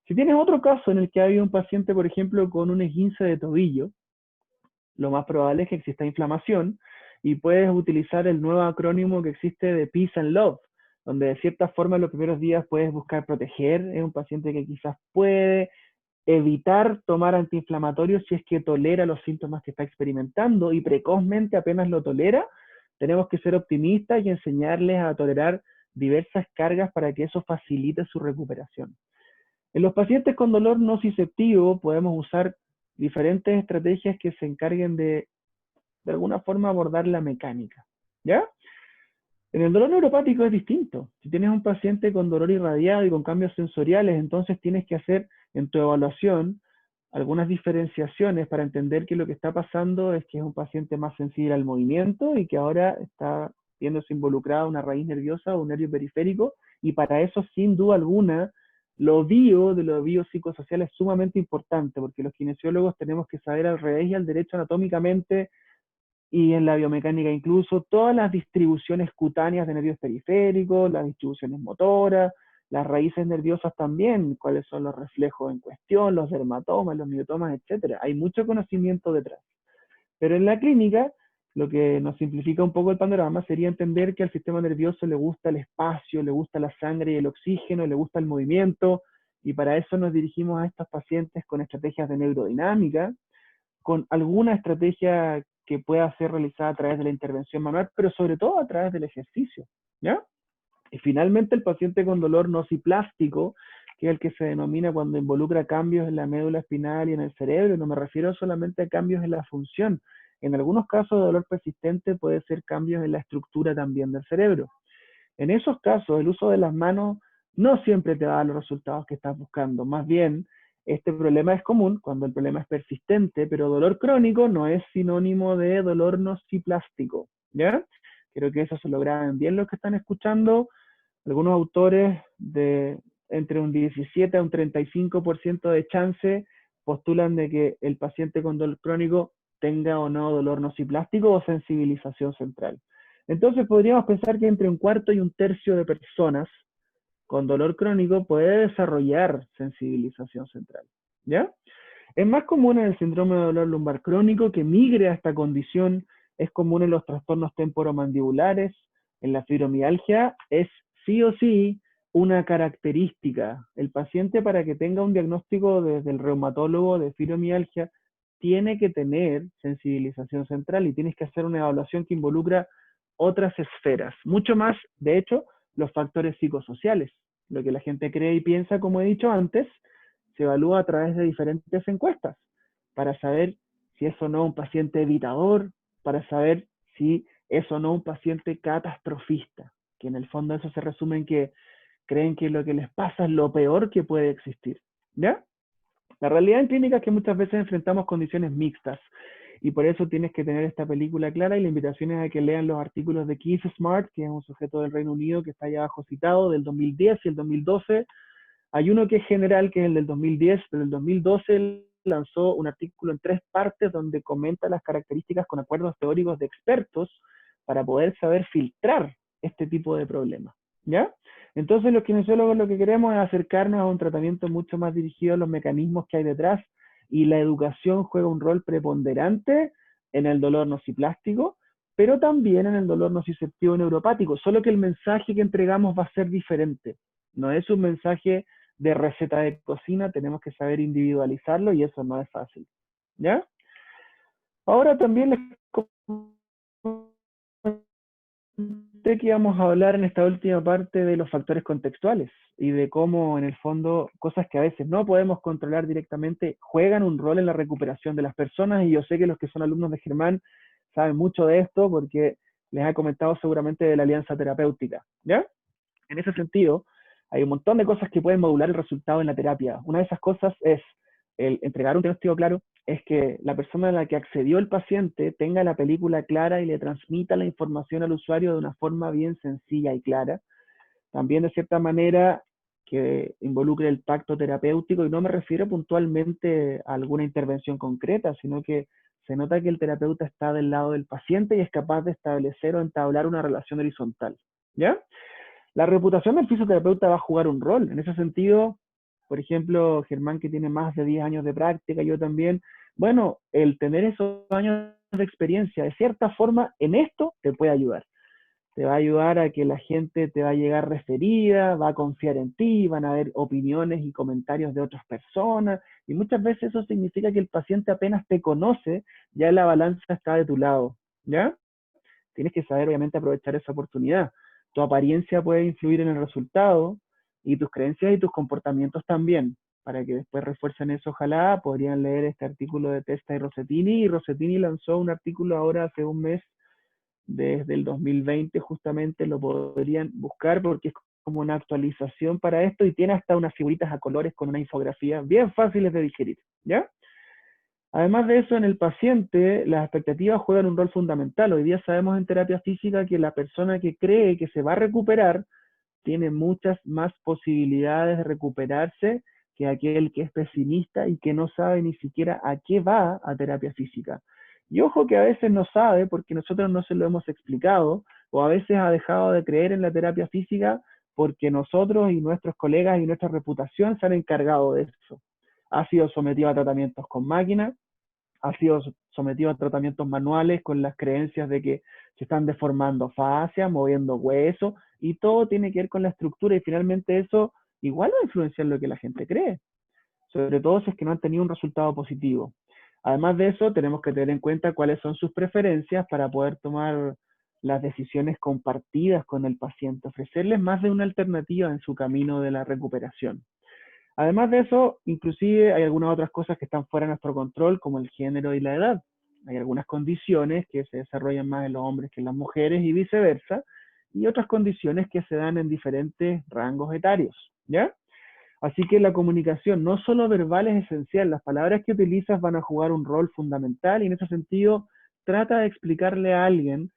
Si tienes otro caso en el que hay un paciente, por ejemplo, con un esguince de tobillo, lo más probable es que exista inflamación y puedes utilizar el nuevo acrónimo que existe de Peace and Love, donde de cierta forma en los primeros días puedes buscar proteger. Es un paciente que quizás puede evitar tomar antiinflamatorios si es que tolera los síntomas que está experimentando y precozmente apenas lo tolera, tenemos que ser optimistas y enseñarles a tolerar diversas cargas para que eso facilite su recuperación. En los pacientes con dolor nociceptivo podemos usar diferentes estrategias que se encarguen de alguna forma abordar la mecánica, ¿ya? En el dolor neuropático es distinto. Si tienes un paciente con dolor irradiado y con cambios sensoriales, entonces tienes que hacer en tu evaluación algunas diferenciaciones para entender que lo que está pasando es que es un paciente más sensible al movimiento y que ahora está viéndose involucrada una raíz nerviosa o un nervio periférico, y para eso, sin duda alguna, lo biopsicosocial es sumamente importante, porque los kinesiólogos tenemos que saber al revés y al derecho anatómicamente y en la biomecánica incluso todas las distribuciones cutáneas de nervios periféricos, las distribuciones motoras, las raíces nerviosas también, cuáles son los reflejos en cuestión, los dermatomas, los miotomas, etc. Hay mucho conocimiento detrás. Pero en la clínica, lo que nos simplifica un poco el panorama sería entender que al sistema nervioso le gusta el espacio, le gusta la sangre y el oxígeno, le gusta el movimiento, y para eso nos dirigimos a estos pacientes con estrategias de neurodinámica, con alguna estrategia que pueda ser realizada a través de la intervención manual, pero sobre todo a través del ejercicio, ¿ya? Y finalmente el paciente con dolor nociplástico, que es el que se denomina cuando involucra cambios en la médula espinal y en el cerebro. No me refiero solamente a cambios en la función. En algunos casos de dolor persistente puede ser cambios en la estructura también del cerebro. En esos casos, el uso de las manos no siempre te va a dar los resultados que estás buscando. Más bien, este problema es común cuando el problema es persistente, pero dolor crónico no es sinónimo de dolor nociplástico, ¿ya? Creo que eso se lo graben bien los que están escuchando. Algunos autores de entre un 17 a un 35% de chance postulan de que el paciente con dolor crónico tenga o no dolor nociplástico o sensibilización central. Entonces podríamos pensar que entre un cuarto y un tercio de personas con dolor crónico puede desarrollar sensibilización central, ¿ya? Es más común en el síndrome de dolor lumbar crónico que migre a esta condición es común en los trastornos temporomandibulares, en la fibromialgia, es sí o sí una característica. El paciente, para que tenga un diagnóstico desde el reumatólogo de fibromialgia, tiene que tener sensibilización central y tienes que hacer una evaluación que involucra otras esferas, mucho más, de hecho, los factores psicosociales. Lo que la gente cree y piensa, como he dicho antes, se evalúa a través de diferentes encuestas para saber si es o no un paciente evitador, para saber si es o no un paciente catastrofista, que en el fondo eso se resume en que creen que lo que les pasa es lo peor que puede existir. ¿Ya? La realidad en clínica es que muchas veces enfrentamos condiciones mixtas y por eso tienes que tener esta película clara y la invitación es a que lean los artículos de Keith Smart, que es un sujeto del Reino Unido que está ahí abajo citado, del 2010 y el 2012. Hay uno que es general, que es el del 2010, pero el 2012 él lanzó un artículo en 3 partes donde comenta las características con acuerdos teóricos de expertos para poder saber filtrar este tipo de problemas. ¿Ya? Entonces los kinesiólogos lo que queremos es acercarnos a un tratamiento mucho más dirigido a los mecanismos que hay detrás y la educación juega un rol preponderante en el dolor nociplástico, pero también en el dolor nociceptivo neuropático, solo que el mensaje que entregamos va a ser diferente. No es un mensaje de receta de cocina, tenemos que saber individualizarlo y eso no es fácil. ¿Ya? Ahora también les comenté que íbamos a hablar en esta última parte de los factores contextuales y de cómo en el fondo cosas que a veces no podemos controlar directamente juegan un rol en la recuperación de las personas y yo sé que los que son alumnos de Germán saben mucho de esto porque les he comentado seguramente de la alianza terapéutica. ¿Ya? En ese sentido, hay un montón de cosas que pueden modular el resultado en la terapia. Una de esas cosas es el entregar un diagnóstico claro, es que la persona a la que accedió el paciente tenga la película clara y le transmita la información al usuario de una forma bien sencilla y clara. También, de cierta manera, que involucre el pacto terapéutico, y no me refiero puntualmente a alguna intervención concreta, sino que se nota que el terapeuta está del lado del paciente y es capaz de establecer o entablar una relación horizontal. ¿Ya? La reputación del fisioterapeuta va a jugar un rol. En ese sentido, por ejemplo, Germán, que tiene más de 10 años de práctica, yo también, bueno, el tener esos años de experiencia, de cierta forma, en esto te puede ayudar. Te va a ayudar a que la gente te va a llegar referida, va a confiar en ti, van a haber opiniones y comentarios de otras personas, y muchas veces eso significa que el paciente apenas te conoce, ya la balanza está de tu lado, ¿ya? Tienes que saber, obviamente, aprovechar esa oportunidad. Tu apariencia puede influir en el resultado y tus creencias y tus comportamientos también. Para que después refuercen eso, ojalá podrían leer este artículo de Testa y Rossettini. Y Rossettini lanzó un artículo ahora hace un mes, desde el 2020 justamente, lo podrían buscar porque es como una actualización para esto y tiene hasta unas figuritas a colores con una infografía bien fáciles de digerir, ¿ya? Además de eso, en el paciente, las expectativas juegan un rol fundamental. Hoy día sabemos en terapia física que la persona que cree que se va a recuperar tiene muchas más posibilidades de recuperarse que aquel que es pesimista y que no sabe ni siquiera a qué va a terapia física. Y ojo que a veces no sabe porque nosotros no se lo hemos explicado, o a veces ha dejado de creer en la terapia física porque nosotros y nuestros colegas y nuestra reputación se han encargado de eso. Ha sido sometido a tratamientos con máquinas, ha sido sometido a tratamientos manuales con las creencias de que se están deformando fascias, moviendo huesos, y todo tiene que ver con la estructura, y finalmente eso igual va a influenciar lo que la gente cree, sobre todo si es que no han tenido un resultado positivo. Además de eso, tenemos que tener en cuenta cuáles son sus preferencias para poder tomar las decisiones compartidas con el paciente, ofrecerles más de una alternativa en su camino de la recuperación. Además de eso, inclusive hay algunas otras cosas que están fuera de nuestro control, como el género y la edad. Hay algunas condiciones que se desarrollan más en los hombres que en las mujeres y viceversa, y otras condiciones que se dan en diferentes rangos etarios, ¿ya? Así que la comunicación no solo verbal es esencial, las palabras que utilizas van a jugar un rol fundamental y en ese sentido trata de explicarle a alguien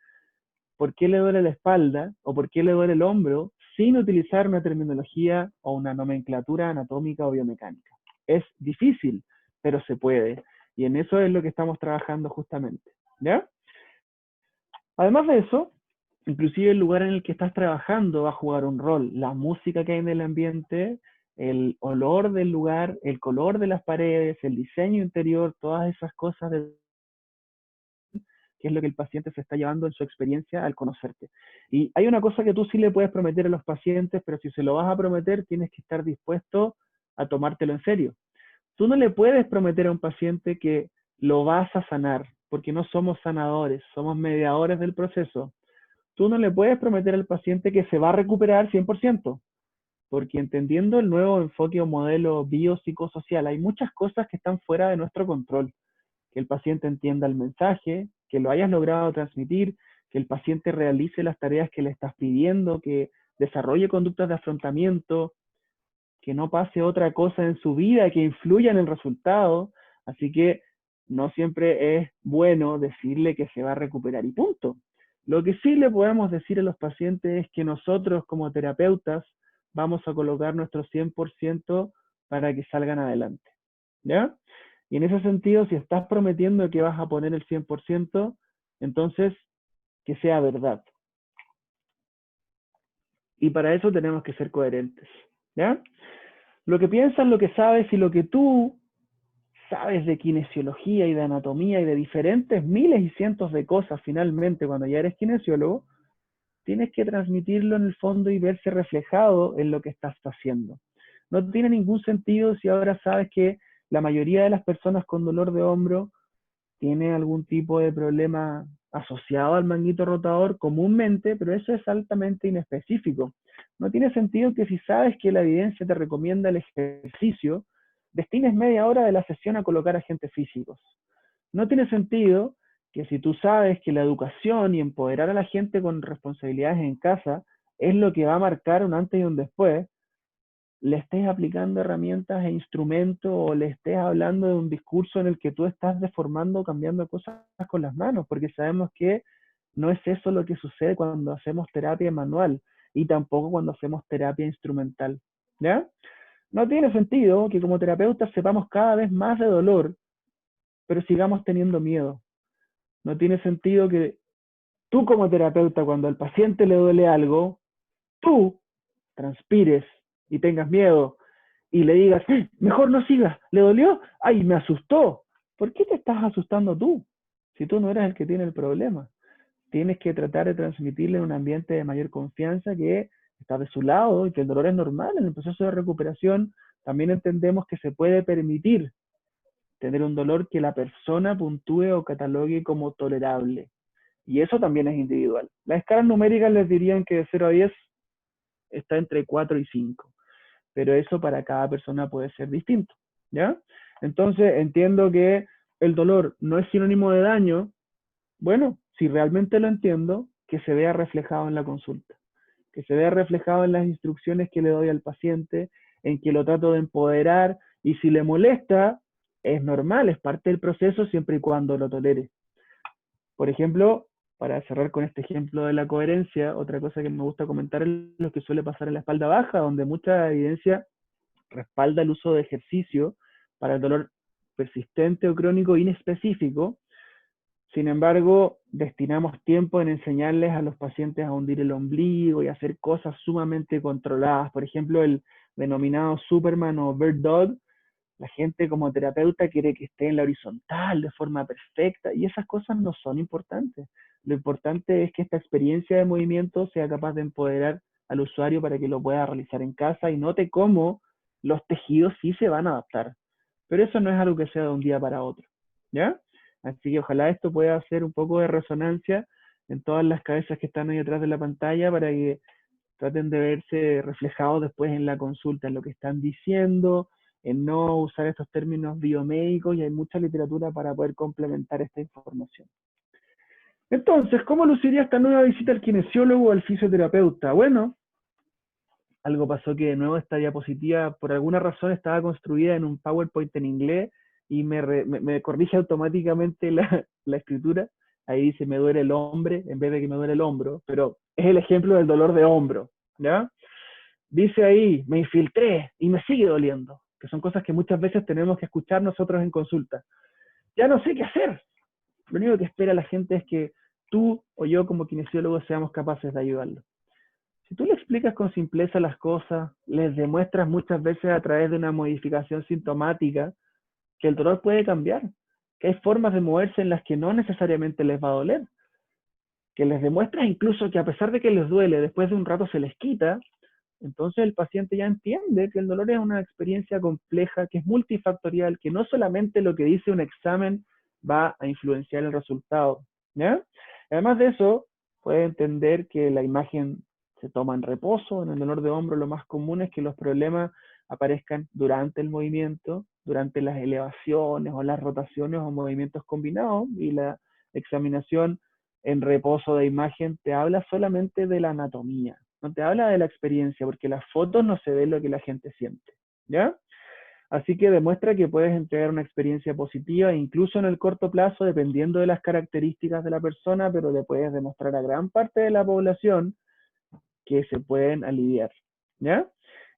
por qué le duele la espalda o por qué le duele el hombro sin utilizar una terminología o una nomenclatura anatómica o biomecánica. Es difícil, pero se puede. Y en eso es lo que estamos trabajando justamente. ¿Ya? Además de eso, inclusive el lugar en el que estás trabajando va a jugar un rol. La música que hay en el ambiente, el olor del lugar, el color de las paredes, el diseño interior, todas esas cosas qué es lo que el paciente se está llevando en su experiencia al conocerte. Y hay una cosa que tú sí le puedes prometer a los pacientes, pero si se lo vas a prometer, tienes que estar dispuesto a tomártelo en serio. Tú no le puedes prometer a un paciente que lo vas a sanar, porque no somos sanadores, somos mediadores del proceso. Tú no le puedes prometer al paciente que se va a recuperar 100%, porque entendiendo el nuevo enfoque o modelo biopsicosocial, hay muchas cosas que están fuera de nuestro control. Que el paciente entienda el mensaje, que lo hayas logrado transmitir, que el paciente realice las tareas que le estás pidiendo, que desarrolle conductas de afrontamiento, que no pase otra cosa en su vida que influya en el resultado. Así que no siempre es bueno decirle que se va a recuperar y punto. Lo que sí le podemos decir a los pacientes es que nosotros como terapeutas vamos a colocar nuestro 100% para que salgan adelante. ¿Ya? Y en ese sentido, si estás prometiendo que vas a poner el 100%, entonces que sea verdad. Y para eso tenemos que ser coherentes. ¿Ya? Lo que piensas, lo que sabes y lo que tú sabes de kinesiología y de anatomía y de diferentes miles y cientos de cosas finalmente cuando ya eres kinesiólogo, tienes que transmitirlo en el fondo y verse reflejado en lo que estás haciendo. No tiene ningún sentido si ahora sabes que la mayoría de las personas con dolor de hombro tiene algún tipo de problema asociado al manguito rotador comúnmente, pero eso es altamente inespecífico. No tiene sentido que si sabes que la evidencia te recomienda el ejercicio, destines media hora de la sesión a colocar agentes físicos. No tiene sentido que si tú sabes que la educación y empoderar a la gente con responsabilidades en casa es lo que va a marcar un antes y un después, le estés aplicando herramientas e instrumentos o le estés hablando de un discurso en el que tú estás deformando, cambiando cosas con las manos, porque sabemos que no es eso lo que sucede cuando hacemos terapia manual y tampoco cuando hacemos terapia instrumental. ¿Ya? No tiene sentido que como terapeutas sepamos cada vez más de dolor, pero sigamos teniendo miedo. No tiene sentido que tú como terapeuta, cuando al paciente le duele algo, tú transpires y tengas miedo y le digas, mejor no sigas, ¿le dolió? Ay, me asustó. ¿Por qué te estás asustando tú? Si tú no eres el que tiene el problema. Tienes que tratar de transmitirle un ambiente de mayor confianza que está de su lado y que el dolor es normal. En el proceso de recuperación también entendemos que se puede permitir tener un dolor que la persona puntúe o catalogue como tolerable. Y eso también es individual. Las escalas numéricas les dirían que de 0 a 10 está entre 4 y 5, pero eso para cada persona puede ser distinto, ¿ya? Entonces entiendo que el dolor no es sinónimo de daño. Bueno, si realmente lo entiendo, que se vea reflejado en la consulta, que se vea reflejado en las instrucciones que le doy al paciente, en que lo trato de empoderar, y si le molesta, es normal, es parte del proceso siempre y cuando lo tolere. Por ejemplo, para cerrar con este ejemplo de la coherencia, otra cosa que me gusta comentar es lo que suele pasar en la espalda baja, donde mucha evidencia respalda el uso de ejercicio para el dolor persistente o crónico inespecífico. Sin embargo, destinamos tiempo en enseñarles a los pacientes a hundir el ombligo y a hacer cosas sumamente controladas. Por ejemplo, el denominado Superman o Bird Dog. La gente como terapeuta quiere que esté en la horizontal de forma perfecta y esas cosas no son importantes. Lo importante es que esta experiencia de movimiento sea capaz de empoderar al usuario para que lo pueda realizar en casa y note cómo los tejidos sí se van a adaptar. Pero eso no es algo que sea de un día para otro, ¿ya? Así que ojalá esto pueda hacer un poco de resonancia en todas las cabezas que están ahí detrás de la pantalla para que traten de verse reflejados después en la consulta, en lo que están diciendo, en no usar estos términos biomédicos, y hay mucha literatura para poder complementar esta información. Entonces, ¿cómo luciría esta nueva visita al kinesiólogo o al fisioterapeuta? Bueno, algo pasó que de nuevo esta diapositiva por alguna razón estaba construida en un PowerPoint en inglés y me corrige automáticamente la escritura. Ahí dice me duele el hombre en vez de que me duele el hombro, pero es el ejemplo del dolor de hombro, ¿ya? Dice ahí, me infiltré y me sigue doliendo, que son cosas que muchas veces tenemos que escuchar nosotros en consulta. Ya no sé qué hacer. Lo único que espera la gente es que tú o yo como kinesiólogo seamos capaces de ayudarlo. Si tú le explicas con simpleza las cosas, les demuestras muchas veces a través de una modificación sintomática que el dolor puede cambiar, que hay formas de moverse en las que no necesariamente les va a doler, que les demuestras incluso que a pesar de que les duele, después de un rato se les quita. Entonces el paciente ya entiende que el dolor es una experiencia compleja, que es multifactorial, que no solamente lo que dice un examen va a influenciar el resultado, ¿ya? Además de eso, puede entender que la imagen se toma en reposo. En el dolor de hombro lo más común es que los problemas aparezcan durante el movimiento, durante las elevaciones o las rotaciones o movimientos combinados, y la examinación en reposo de imagen te habla solamente de la anatomía, no te habla de la experiencia, porque las fotos no se ve lo que la gente siente, ¿ya? Así que demuestra que puedes entregar una experiencia positiva, incluso en el corto plazo, dependiendo de las características de la persona, pero le puedes demostrar a gran parte de la población que se pueden aliviar, ¿ya?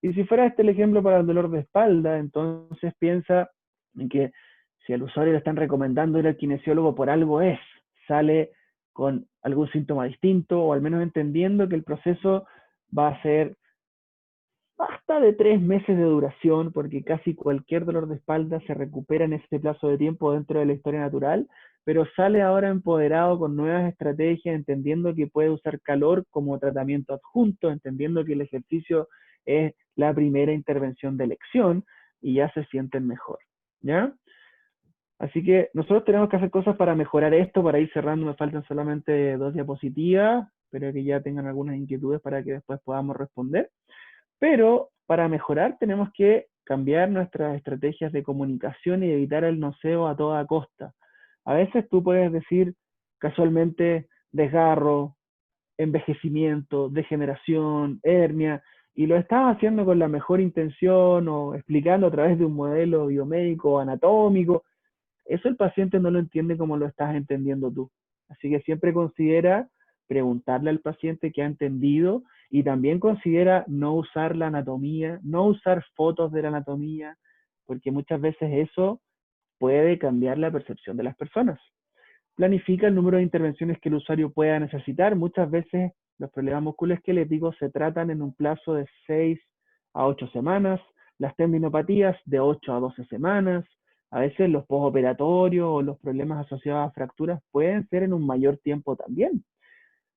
Y si fuera este el ejemplo para el dolor de espalda, entonces piensa en que si al usuario le están recomendando ir al kinesiólogo, por algo es, sale con algún síntoma distinto, o al menos entendiendo que el proceso va a ser hasta de 3 meses de duración, porque casi cualquier dolor de espalda se recupera en este plazo de tiempo dentro de la historia natural, pero sale ahora empoderado con nuevas estrategias, entendiendo que puede usar calor como tratamiento adjunto, entendiendo que el ejercicio es la primera intervención de elección y ya se sienten mejor, ¿ya? Así que nosotros tenemos que hacer cosas para mejorar esto. Para ir cerrando me faltan solamente 2 diapositivas, espero que ya tengan algunas inquietudes para que después podamos responder. Pero para mejorar tenemos que cambiar nuestras estrategias de comunicación y evitar el noseo a toda costa. A veces tú puedes decir casualmente desgarro, envejecimiento, degeneración, hernia, y lo estás haciendo con la mejor intención o explicando a través de un modelo biomédico o anatómico. Eso el paciente no lo entiende como lo estás entendiendo tú. Así que siempre considera preguntarle al paciente qué ha entendido, y también considera no usar la anatomía, no usar fotos de la anatomía, porque muchas veces eso puede cambiar la percepción de las personas. Planifica el número de intervenciones que el usuario pueda necesitar. Muchas veces los problemas musculoesqueléticos se tratan en un plazo de 6 a 8 semanas, las tendinopatías de 8 a 12 semanas, a veces los postoperatorios o los problemas asociados a fracturas pueden ser en un mayor tiempo también.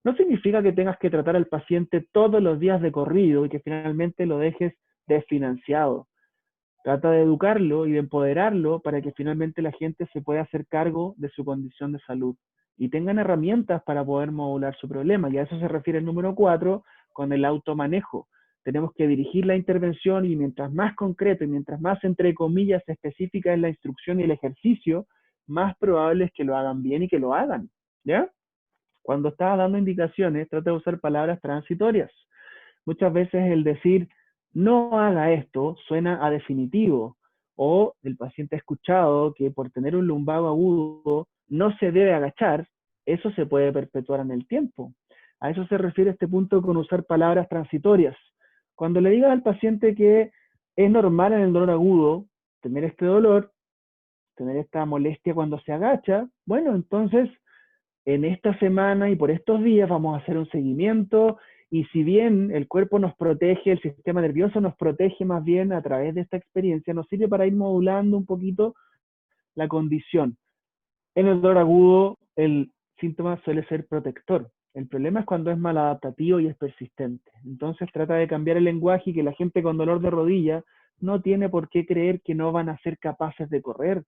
No significa que tengas que tratar al paciente todos los días de corrido y que finalmente lo dejes desfinanciado. Trata de educarlo y de empoderarlo para que finalmente la gente se pueda hacer cargo de su condición de salud y tengan herramientas para poder modular su problema. Y a eso se refiere el número 4 con el automanejo. Tenemos que dirigir la intervención, y mientras más concreto y mientras más, entre comillas, específica es la instrucción y el ejercicio, más probable es que lo hagan bien y que lo hagan, ¿ya? Cuando estás dando indicaciones, trata de usar palabras transitorias. Muchas veces el decir no haga esto suena a definitivo, o el paciente ha escuchado que por tener un lumbago agudo no se debe agachar. Eso se puede perpetuar en el tiempo. A eso se refiere este punto con usar palabras transitorias. Cuando le digas al paciente que es normal en el dolor agudo tener este dolor, tener esta molestia cuando se agacha, bueno, entonces en esta semana y por estos días vamos a hacer un seguimiento, y si bien el cuerpo nos protege, el sistema nervioso nos protege más bien a través de esta experiencia, nos sirve para ir modulando un poquito la condición. En el dolor agudo el síntoma suele ser protector. El problema es cuando es maladaptativo y es persistente. Entonces trata de cambiar el lenguaje, y que la gente con dolor de rodilla no tiene por qué creer que no van a ser capaces de correr,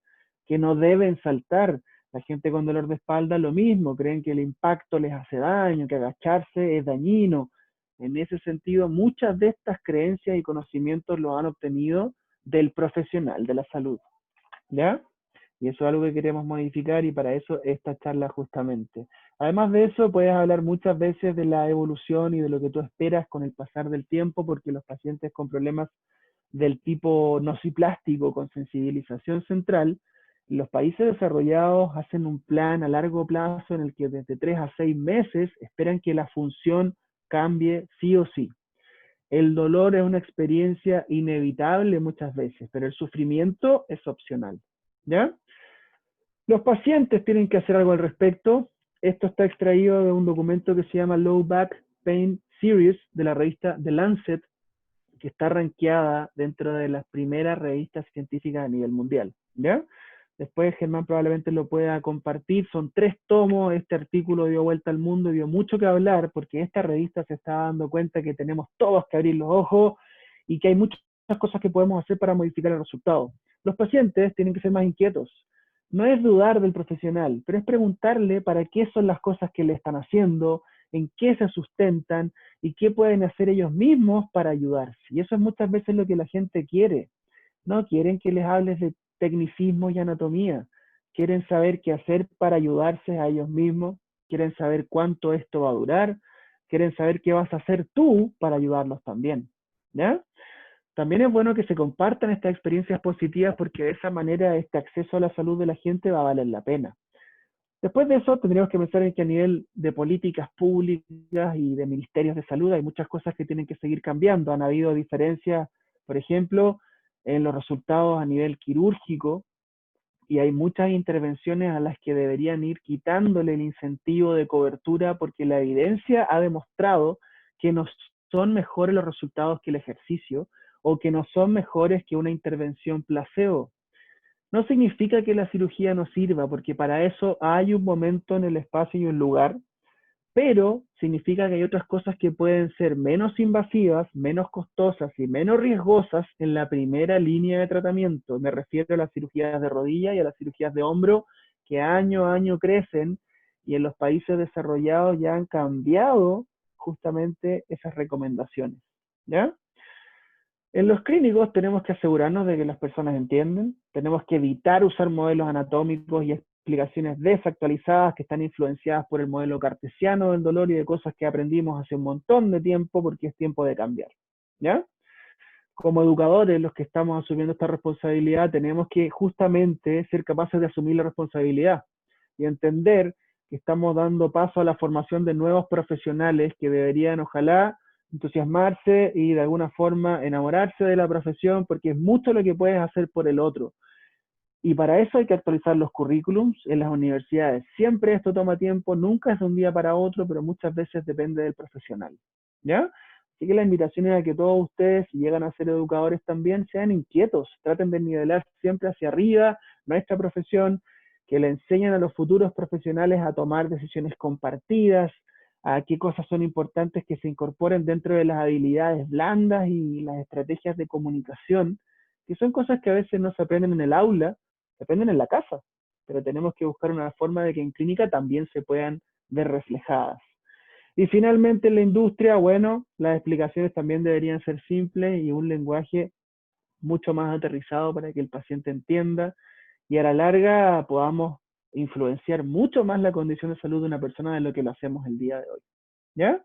que no deben saltar. La gente con dolor de espalda lo mismo, creen que el impacto les hace daño, que agacharse es dañino. En ese sentido, muchas de estas creencias y conocimientos los han obtenido del profesional de la salud, ¿ya? Y eso es algo que queremos modificar, y para eso esta charla justamente. Además de eso, puedes hablar muchas veces de la evolución y de lo que tú esperas con el pasar del tiempo, porque los pacientes con problemas del tipo nociplástico con sensibilización central, los países desarrollados hacen un plan a largo plazo en el que desde 3 a 6 meses esperan que la función cambie sí o sí. El dolor es una experiencia inevitable muchas veces, pero el sufrimiento es opcional, ¿ya? Los pacientes tienen que hacer algo al respecto. Esto está extraído de un documento que se llama Low Back Pain Series de la revista The Lancet, que está rankeada dentro de las primeras revistas científicas a nivel mundial, ¿ya? Después Germán probablemente lo pueda compartir. Son 3 tomos, este artículo dio vuelta al mundo y dio mucho que hablar, porque esta revista se está dando cuenta que tenemos todos que abrir los ojos y que hay muchas cosas que podemos hacer para modificar el resultado. Los pacientes tienen que ser más inquietos. No es dudar del profesional, pero es preguntarle para qué son las cosas que le están haciendo, en qué se sustentan y qué pueden hacer ellos mismos para ayudarse. Y eso es muchas veces lo que la gente quiere. No quieren que les hables de tecnicismo y anatomía. Quieren saber qué hacer para ayudarse a ellos mismos. Quieren saber cuánto esto va a durar. Quieren saber qué vas a hacer tú para ayudarlos también. ¿Ya? También es bueno que se compartan estas experiencias positivas porque de esa manera este acceso a la salud de la gente va a valer la pena. Después de eso, tendríamos que pensar en que a nivel de políticas públicas y de ministerios de salud hay muchas cosas que tienen que seguir cambiando. Han habido diferencias, por ejemplo, en los resultados a nivel quirúrgico, y hay muchas intervenciones a las que deberían ir quitándole el incentivo de cobertura porque la evidencia ha demostrado que no son mejores los resultados que el ejercicio o que no son mejores que una intervención placebo. No significa que la cirugía no sirva, porque para eso hay un momento en el espacio y un lugar, pero significa que hay otras cosas que pueden ser menos invasivas, menos costosas y menos riesgosas en la primera línea de tratamiento. Me refiero a las cirugías de rodilla y a las cirugías de hombro, que año a año crecen y en los países desarrollados ya han cambiado justamente esas recomendaciones. ¿Ya? En los clínicos tenemos que asegurarnos de que las personas entienden, tenemos que evitar usar modelos anatómicos y explicaciones desactualizadas que están influenciadas por el modelo cartesiano del dolor y de cosas que aprendimos hace un montón de tiempo porque es tiempo de cambiar. ¿Ya? Como educadores, los que estamos asumiendo esta responsabilidad, tenemos que justamente ser capaces de asumir la responsabilidad y entender que estamos dando paso a la formación de nuevos profesionales que deberían, ojalá, entusiasmarse y de alguna forma enamorarse de la profesión porque es mucho lo que puedes hacer por el otro. Y para eso hay que actualizar los currículums en las universidades. Siempre esto toma tiempo, nunca es de un día para otro, pero muchas veces depende del profesional. ¿Ya? Así que la invitación es a que todos ustedes, si llegan a ser educadores también, sean inquietos, traten de nivelar siempre hacia arriba nuestra profesión, que le enseñen a los futuros profesionales a tomar decisiones compartidas, a qué cosas son importantes que se incorporen dentro de las habilidades blandas y las estrategias de comunicación, que son cosas que a veces no se aprenden en el aula, se aprenden en la casa, pero tenemos que buscar una forma de que en clínica también se puedan ver reflejadas. Y finalmente en la industria, bueno, las explicaciones también deberían ser simples y un lenguaje mucho más aterrizado para que el paciente entienda y a la larga podamos influenciar mucho más la condición de salud de una persona de lo que lo hacemos el día de hoy. ¿Ya?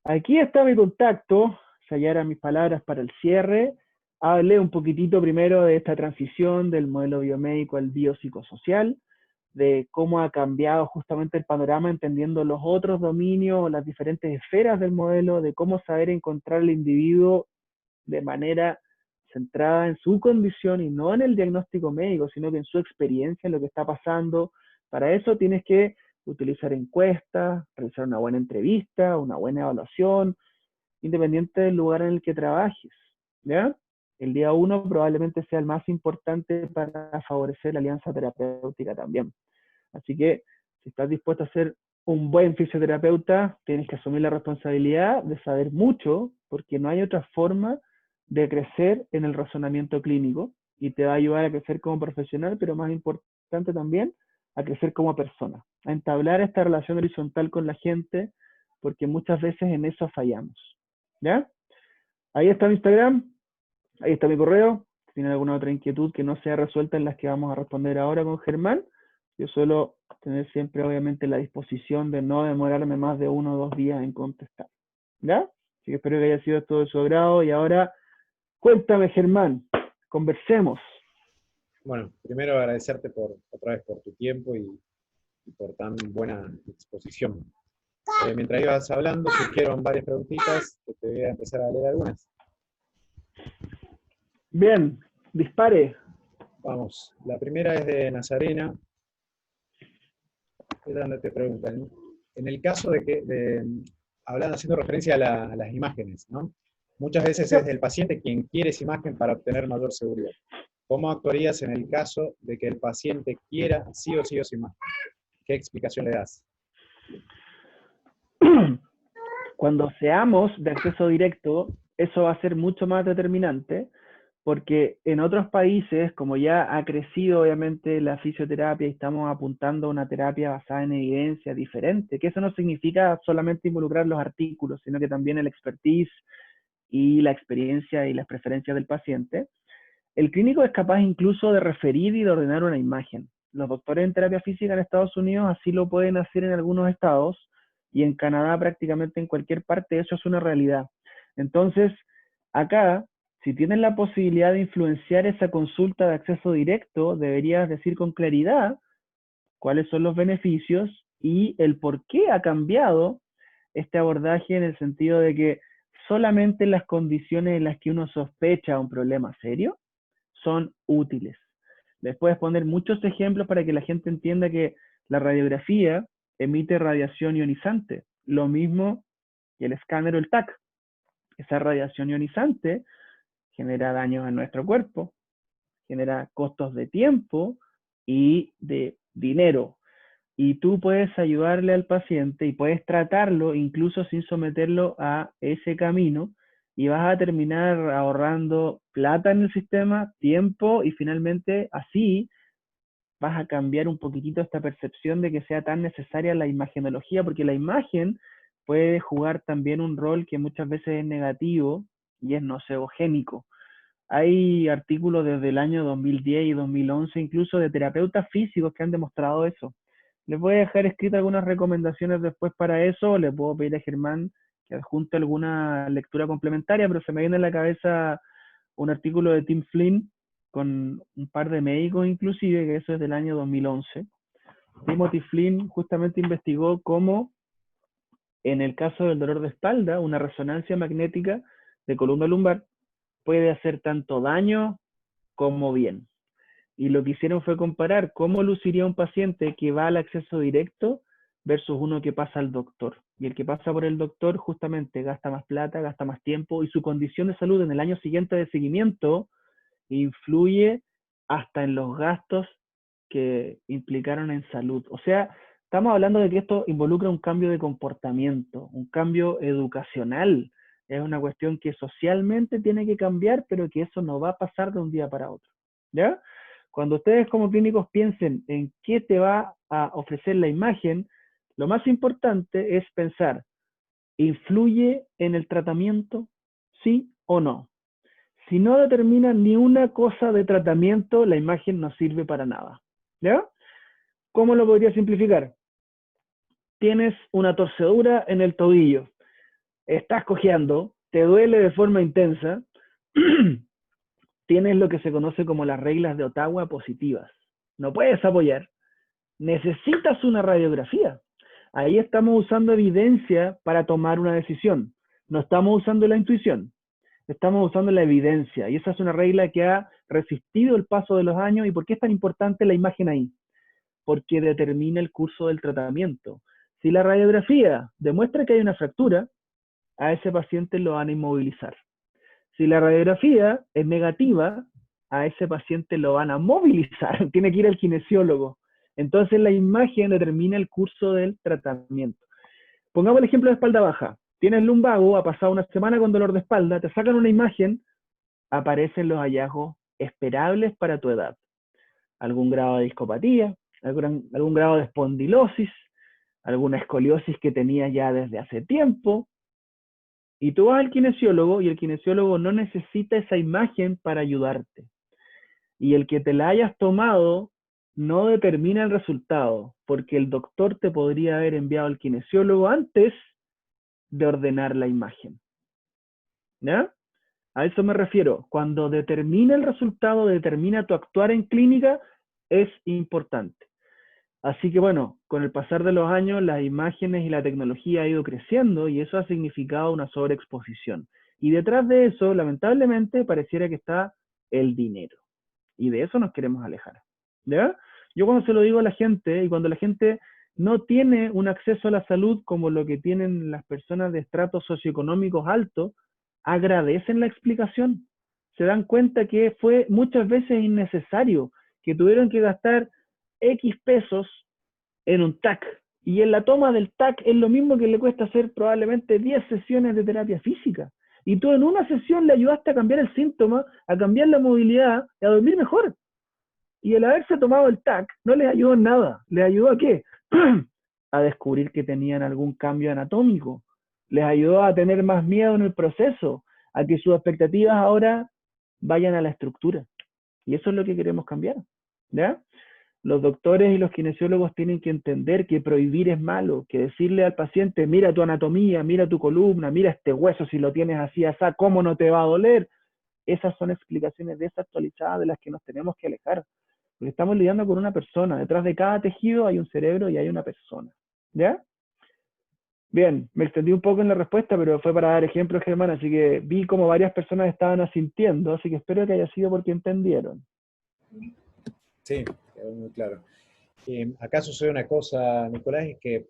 Aquí está mi contacto, sellar mis palabras para el cierre. Hablé un poquitito primero de esta transición del modelo biomédico al biopsicosocial, de cómo ha cambiado justamente el panorama entendiendo los otros dominios, las diferentes esferas del modelo, de cómo saber encontrar al individuo de manera centrada en su condición y no en el diagnóstico médico, sino que en su experiencia, en lo que está pasando. Para eso tienes que utilizar encuestas, realizar una buena entrevista, una buena evaluación, independiente del lugar en el que trabajes. ¿Ya? El día 1 probablemente sea el más importante para favorecer la alianza terapéutica también. Así que si estás dispuesto a ser un buen fisioterapeuta, tienes que asumir la responsabilidad de saber mucho, porque no hay otra forma de crecer en el razonamiento clínico y te va a ayudar a crecer como profesional, pero más importante también, a crecer como persona, a entablar esta relación horizontal con la gente, porque muchas veces en eso fallamos. ¿Ya? Ahí está mi Instagram, ahí está mi correo. Si tienen alguna otra inquietud que no sea resuelta en las que vamos a responder ahora con Germán, yo suelo tener siempre obviamente la disposición de no demorarme más de 1 o 2 días en contestar. ¿Ya? Así que espero que haya sido todo de su agrado y ahora cuéntame, Germán, conversemos. Bueno, primero agradecerte otra vez por tu tiempo y por tan buena exposición. Mientras ibas hablando, surgieron varias preguntitas que te voy a empezar a leer algunas. Bien, dispare. Vamos, la primera es de Nazarena, es donde te preguntan, en el caso hablando, haciendo referencia a las imágenes, ¿no? Muchas veces es el paciente quien quiere esa imagen para obtener mayor seguridad. ¿Cómo actuarías en el caso de que el paciente quiera sí o sí más? ¿Qué explicación le das? Cuando seamos de acceso directo, eso va a ser mucho más determinante, porque en otros países, como ya ha crecido obviamente la fisioterapia y estamos apuntando a una terapia basada en evidencia diferente, que eso no significa solamente involucrar los artículos, sino que también el expertise y la experiencia y las preferencias del paciente, el clínico es capaz incluso de referir y de ordenar una imagen. Los doctores en terapia física en Estados Unidos así lo pueden hacer en algunos estados y en Canadá prácticamente en cualquier parte eso es una realidad. Entonces, acá, si tienes la posibilidad de influenciar esa consulta de acceso directo, deberías decir con claridad cuáles son los beneficios y el por qué ha cambiado este abordaje en el sentido de que solamente las condiciones en las que uno sospecha un problema serio son útiles. Les puedes poner muchos ejemplos para que la gente entienda que la radiografía emite radiación ionizante, lo mismo que el escáner o el TAC. Esa radiación ionizante genera daños en nuestro cuerpo, genera costos de tiempo y de dinero. Y tú puedes ayudarle al paciente y puedes tratarlo incluso sin someterlo a ese camino y vas a terminar ahorrando plata en el sistema, tiempo y finalmente así vas a cambiar un poquitito esta percepción de que sea tan necesaria la imagenología, porque la imagen puede jugar también un rol que muchas veces es negativo y es nocebogénico. Hay artículos desde el año 2010 y 2011, incluso de terapeutas físicos que han demostrado eso. Les voy a dejar escritas algunas recomendaciones después para eso, le puedo pedir a Germán que adjunte alguna lectura complementaria, pero se me viene a la cabeza un artículo de Tim Flynn con un par de médicos inclusive, que eso es del año 2011. Timothy Flynn justamente investigó cómo en el caso del dolor de espalda, una resonancia magnética de columna lumbar puede hacer tanto daño como bien. Y lo que hicieron fue comparar cómo luciría un paciente que va al acceso directo versus uno que pasa al doctor. Y el que pasa por el doctor justamente gasta más plata, gasta más tiempo y su condición de salud en el año siguiente de seguimiento influye hasta en los gastos que implicaron en salud. O sea, estamos hablando de que esto involucra un cambio de comportamiento, un cambio educacional. Es una cuestión que socialmente tiene que cambiar, pero que eso no va a pasar de un día para otro. ¿Ya? Cuando ustedes como clínicos piensen en qué te va a ofrecer la imagen, lo más importante es pensar, ¿influye en el tratamiento? ¿Sí o no? Si no determina ni una cosa de tratamiento, la imagen no sirve para nada. ¿Ya? ¿Cómo lo podría simplificar? Tienes una torcedura en el tobillo, estás cojeando, te duele de forma intensa, tienes lo que se conoce como las reglas de Ottawa positivas. No puedes apoyar, necesitas una radiografía. Ahí estamos usando evidencia para tomar una decisión. No estamos usando la intuición, estamos usando la evidencia. Y esa es una regla que ha resistido el paso de los años. ¿Y por qué es tan importante la imagen ahí? Porque determina el curso del tratamiento. Si la radiografía demuestra que hay una fractura, a ese paciente lo van a inmovilizar. Si la radiografía es negativa, a ese paciente lo van a movilizar, tiene que ir al kinesiólogo. Entonces la imagen determina el curso del tratamiento. Pongamos el ejemplo de espalda baja. Tienes lumbago, ha pasado una semana con dolor de espalda, te sacan una imagen, aparecen los hallazgos esperables para tu edad. Algún grado de discopatía, algún grado de espondilosis, alguna escoliosis que tenías ya desde hace tiempo, y tú vas al kinesiólogo y el kinesiólogo no necesita esa imagen para ayudarte. Y el que te la hayas tomado no determina el resultado, porque el doctor te podría haber enviado al kinesiólogo antes de ordenar la imagen. ¿Ya? A eso me refiero. Cuando determina el resultado, determina tu actuar en clínica, es importante. Así que bueno, con el pasar de los años, las imágenes y la tecnología ha ido creciendo y eso ha significado una sobreexposición. Y detrás de eso, lamentablemente, pareciera que está el dinero. Y de eso nos queremos alejar. ¿Ya? Yo cuando se lo digo a la gente y cuando la gente no tiene un acceso a la salud como lo que tienen las personas de estratos socioeconómicos altos, agradecen la explicación. se dan cuenta que fue muchas veces innecesario, que tuvieron que gastar X pesos en un TAC. Y en la toma del TAC es lo mismo que le cuesta hacer probablemente 10 sesiones de terapia física. Y tú en una sesión le ayudaste a cambiar el síntoma, a cambiar la movilidad y a dormir mejor. Y el haberse tomado el TAC no les ayudó en nada. ¿Les ayudó a qué? A descubrir que tenían algún cambio anatómico. Les ayudó a tener más miedo en el proceso, a que sus expectativas ahora vayan a la estructura. Y eso es lo que queremos cambiar. ¿Ya? Los doctores y los kinesiólogos tienen que entender que prohibir es malo, que decirle al paciente, mira tu anatomía, mira tu columna, mira este hueso, si lo tienes así, así, ¿cómo no te va a doler? Esas son explicaciones desactualizadas de las que nos tenemos que alejar. Porque estamos lidiando con una persona. Detrás de cada tejido hay un cerebro y hay una persona. ¿Ya? Bien, me extendí un poco en la respuesta, pero fue para dar ejemplos, Germán, así que vi como varias personas estaban asintiendo, así que espero que haya sido porque entendieron. Sí, quedó muy claro. Acá sucede una cosa, Nicolás, es que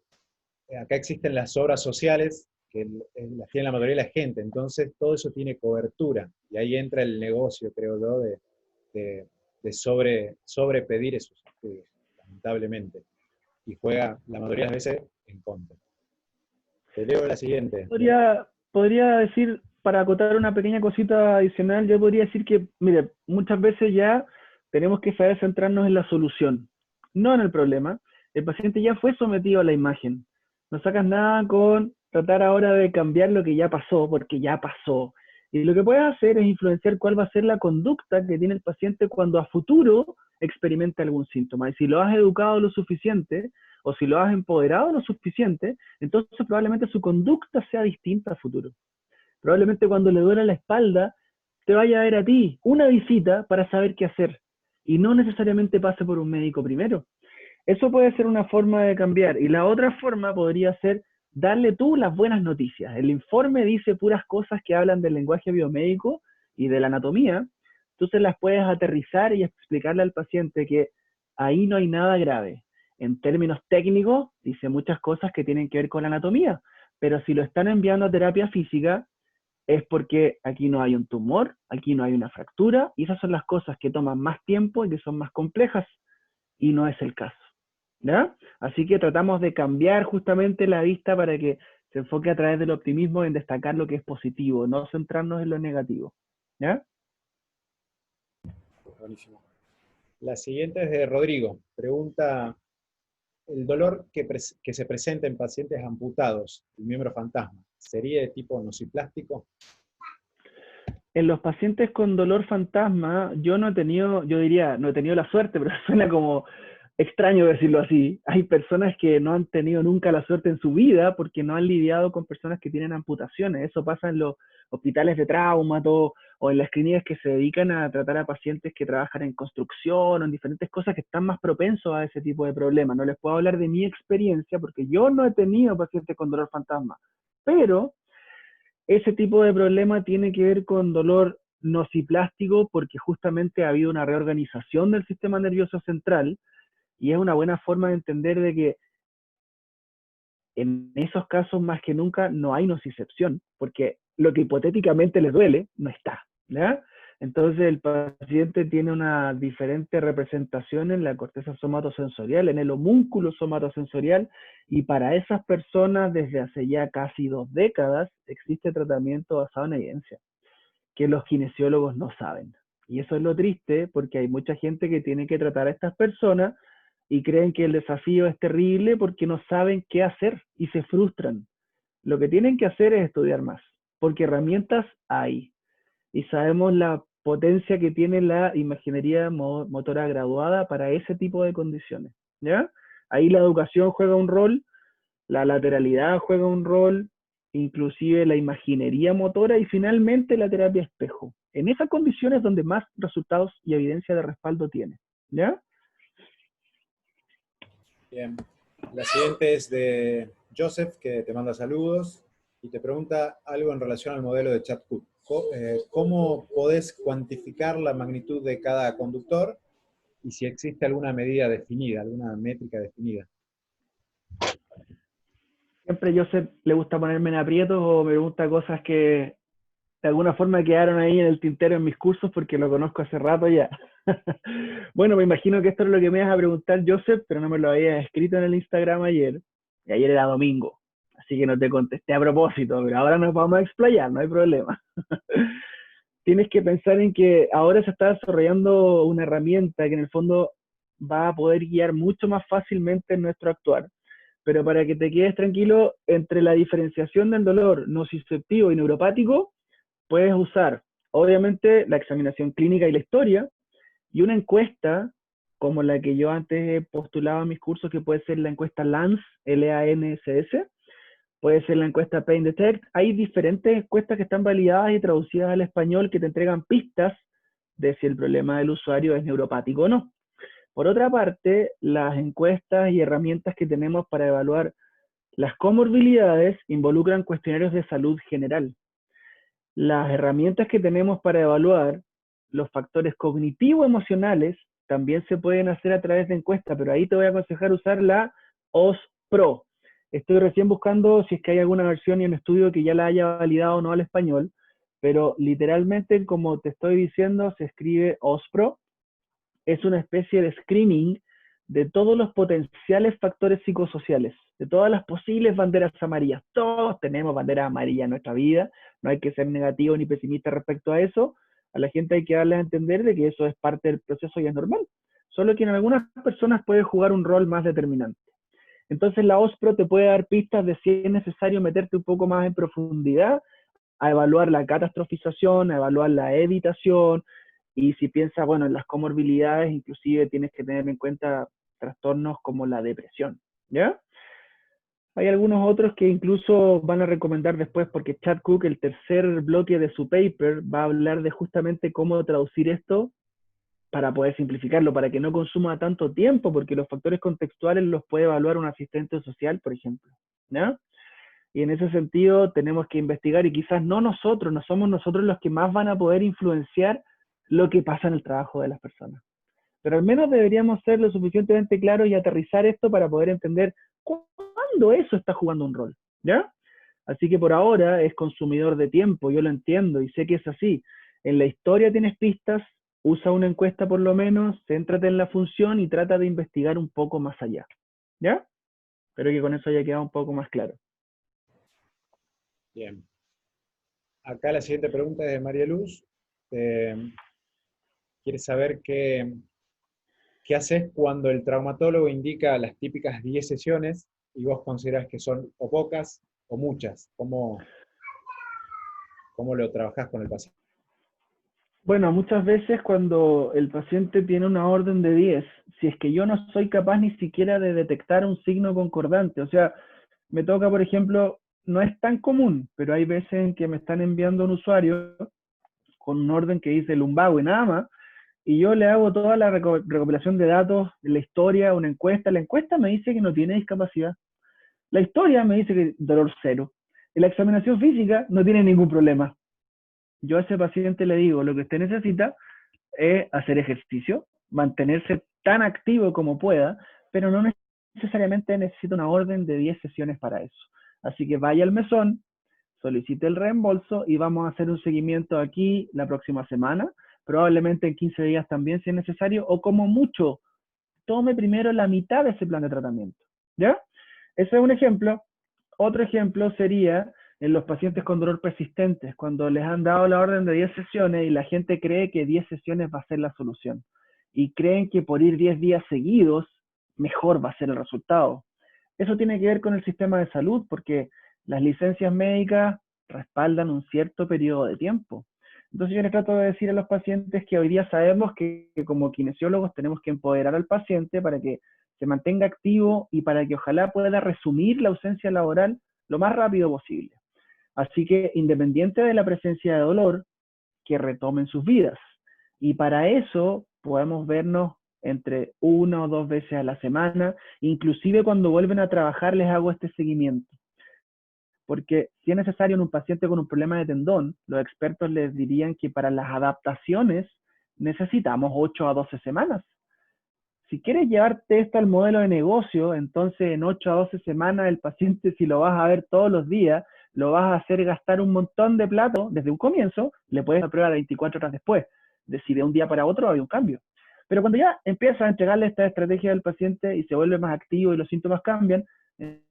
acá existen las obras sociales que las tiene la mayoría de la gente, entonces todo eso tiene cobertura, y ahí entra el negocio, creo yo, de sobre pedir esos estudios, lamentablemente, y juega la mayoría de las veces en contra. Te leo la siguiente. Podría decir, para acotar una pequeña cosita adicional, yo podría decir que, mire, muchas veces ya tenemos que saber centrarnos en la solución, no en el problema. El paciente ya fue sometido a la imagen. No sacas nada con tratar ahora de cambiar lo que ya pasó, porque ya pasó. Y lo que puedes hacer es influenciar cuál va a ser la conducta que tiene el paciente cuando a futuro experimente algún síntoma. Y si lo has educado lo suficiente, o si lo has empoderado lo suficiente, entonces probablemente su conducta sea distinta a futuro. Probablemente cuando le duele la espalda, te vaya a ver a ti una visita para saber qué hacer. Y no necesariamente pase por un médico primero. Eso puede ser una forma de cambiar. Y la otra forma podría ser darle tú las buenas noticias. El informe dice puras cosas que hablan del lenguaje biomédico y de la anatomía. Entonces las puedes aterrizar y explicarle al paciente que ahí no hay nada grave. En términos técnicos, dice muchas cosas que tienen que ver con la anatomía. Pero si lo están enviando a terapia física, es porque aquí no hay un tumor, aquí no hay una fractura, y esas son las cosas que toman más tiempo y que son más complejas, y no es el caso. ¿Ya? Así que tratamos de cambiar justamente la vista para que se enfoque a través del optimismo en destacar lo que es positivo, no centrarnos en lo negativo. ¿Ya? Buenísimo. La siguiente es de Rodrigo. Pregunta, el dolor que se presenta en pacientes amputados, el miembro fantasma, ¿sería de tipo nociplástico? En los pacientes con dolor fantasma, yo no he tenido, yo diría, no he tenido la suerte, pero suena como extraño decirlo así. Hay personas que no han tenido nunca la suerte en su vida porque no han lidiado con personas que tienen amputaciones. Eso pasa en los hospitales de traumato o en las clínicas que se dedican a tratar a pacientes que trabajan en construcción o en diferentes cosas que están más propensos a ese tipo de problemas. No les puedo hablar de mi experiencia porque yo no he tenido pacientes con dolor fantasma, pero ese tipo de problema tiene que ver con dolor nociplástico porque justamente ha habido una reorganización del sistema nervioso central y es una buena forma de entender de que en esos casos más que nunca no hay nocicepción, porque lo que hipotéticamente les duele no está, ¿ya? Entonces el paciente tiene una diferente representación en la corteza somatosensorial, en el homúnculo somatosensorial, y para esas personas desde hace ya casi 2 décadas existe tratamiento basado en evidencia, que los kinesiólogos no saben. Y eso es lo triste, porque hay mucha gente que tiene que tratar a estas personas y creen que el desafío es terrible porque no saben qué hacer y se frustran. Lo que tienen que hacer es estudiar más, porque herramientas hay. Y sabemos la potencia que tiene la imaginería motora graduada para ese tipo de condiciones. ¿Ya? Ahí la educación juega un rol, la lateralidad juega un rol, inclusive la imaginería motora y finalmente la terapia espejo. En esas condiciones donde más resultados y evidencia de respaldo tiene. ¿Ya? Bien. La siguiente es de Joseph, que te manda saludos y te pregunta algo en relación al modelo de Chapcut. ¿Cómo podés cuantificar la magnitud de cada conductor y si existe alguna medida definida, alguna métrica definida? Siempre Joseph le gusta ponerme en aprietos o me pregunta cosas que de alguna forma quedaron ahí en el tintero en mis cursos porque lo conozco hace rato ya. Bueno, me imagino que esto es lo que me ibas a preguntar, Joseph, pero no me lo habías escrito en el Instagram ayer. Y ayer era domingo, así que no te contesté a propósito, pero ahora nos vamos a explayar, no hay problema. Tienes que pensar en que ahora se está desarrollando una herramienta que en el fondo va a poder guiar mucho más fácilmente en nuestro actuar. Pero para que te quedes tranquilo, entre la diferenciación del dolor nociceptivo y neuropático, puedes usar, obviamente, la examinación clínica y la historia, y una encuesta, como la que yo antes he postulado en mis cursos, que puede ser la encuesta LANS, L-A-N-S-S, puede ser la encuesta Pain Detect. Hay diferentes encuestas que están validadas y traducidas al español que te entregan pistas de si el problema del usuario es neuropático o no. Por otra parte, las encuestas y herramientas que tenemos para evaluar las comorbilidades involucran cuestionarios de salud general. Las herramientas que tenemos para evaluar los factores cognitivo-emocionales también se pueden hacer a través de encuestas, pero ahí te voy a aconsejar usar la OSPRO. Estoy recién buscando si es que hay alguna versión y un estudio que ya la haya validado o no al español, pero literalmente, como te estoy diciendo, se escribe OSPRO. Es una especie de screening de todos los potenciales factores psicosociales, de todas las posibles banderas amarillas. Todos tenemos banderas amarillas en nuestra vida, no hay que ser negativo ni pesimista respecto a eso. A la gente hay que darle a entender de que eso es parte del proceso y es normal. Solo que en algunas personas puede jugar un rol más determinante. Entonces la OSPRO te puede dar pistas de si es necesario meterte un poco más en profundidad, a evaluar la catastrofización, a evaluar la evitación, y si piensas, bueno, en las comorbilidades, inclusive tienes que tener en cuenta trastornos como la depresión, ¿ya? Hay algunos otros que incluso van a recomendar después, porque Chad Cook, el tercer bloque de su paper, va a hablar de justamente cómo traducir esto para poder simplificarlo, para que no consuma tanto tiempo, porque los factores contextuales los puede evaluar un asistente social, por ejemplo, ¿ya? Y en ese sentido tenemos que investigar, y quizás no nosotros, no somos nosotros los que más van a poder influenciar lo que pasa en el trabajo de las personas. Pero al menos deberíamos ser lo suficientemente claros y aterrizar esto para poder entender cuándo eso está jugando un rol, ¿ya? Así que por ahora es consumidor de tiempo, yo lo entiendo y sé que es así. En la historia tienes pistas, usa una encuesta por lo menos, céntrate en la función y trata de investigar un poco más allá, ¿ya? Espero que con eso haya quedado un poco más claro. Bien. Acá la siguiente pregunta es de María Luz. Quiere saber qué haces cuando el traumatólogo indica las típicas 10 sesiones y vos considerás que son o pocas o muchas. ¿Cómo lo trabajás con el paciente? Bueno, muchas veces cuando el paciente tiene una orden de 10, si es que yo no soy capaz ni siquiera de detectar un signo concordante, o sea, me toca, por ejemplo, no es tan común, pero hay veces en que me están enviando un usuario con un orden que dice lumbago y nada más, y yo le hago toda la recopilación de datos, la historia, una encuesta. La encuesta me dice que no tiene discapacidad. La historia me dice que dolor cero. Y la examinación física no tiene ningún problema. Yo a ese paciente le digo, lo que usted necesita es hacer ejercicio, mantenerse tan activo como pueda, pero no necesariamente necesita una orden de 10 sesiones para eso. Así que vaya al mesón, solicite el reembolso y vamos a hacer un seguimiento aquí la próxima semana, probablemente en 15 días también si es necesario, o como mucho, tome primero la mitad de ese plan de tratamiento. ¿Ya? Ese es un ejemplo. Otro ejemplo sería en los pacientes con dolor persistente, cuando les han dado la orden de 10 sesiones y la gente cree que 10 sesiones va a ser la solución. Y creen que por ir 10 días seguidos, mejor va a ser el resultado. Eso tiene que ver con el sistema de salud, porque las licencias médicas respaldan un cierto periodo de tiempo. Entonces yo les trato de decir a los pacientes que hoy día sabemos que como kinesiólogos tenemos que empoderar al paciente para que se mantenga activo y para que ojalá pueda resumir la ausencia laboral lo más rápido posible. Así que independiente de la presencia de dolor, que retomen sus vidas. Y para eso podemos vernos entre 1 o 2 veces a la semana, inclusive cuando vuelven a trabajar les hago este seguimiento. Porque si es necesario en un paciente con un problema de tendón, los expertos les dirían que para las adaptaciones necesitamos 8 a 12 semanas. Si quieres llevarte esto al modelo de negocio, entonces en 8 a 12 semanas el paciente, si lo vas a ver todos los días, lo vas a hacer gastar un montón de plata desde un comienzo, le puedes dar prueba 24 horas después, de si de un día para otro hay un cambio. Pero cuando ya empiezas a entregarle esta estrategia al paciente y se vuelve más activo y los síntomas cambian,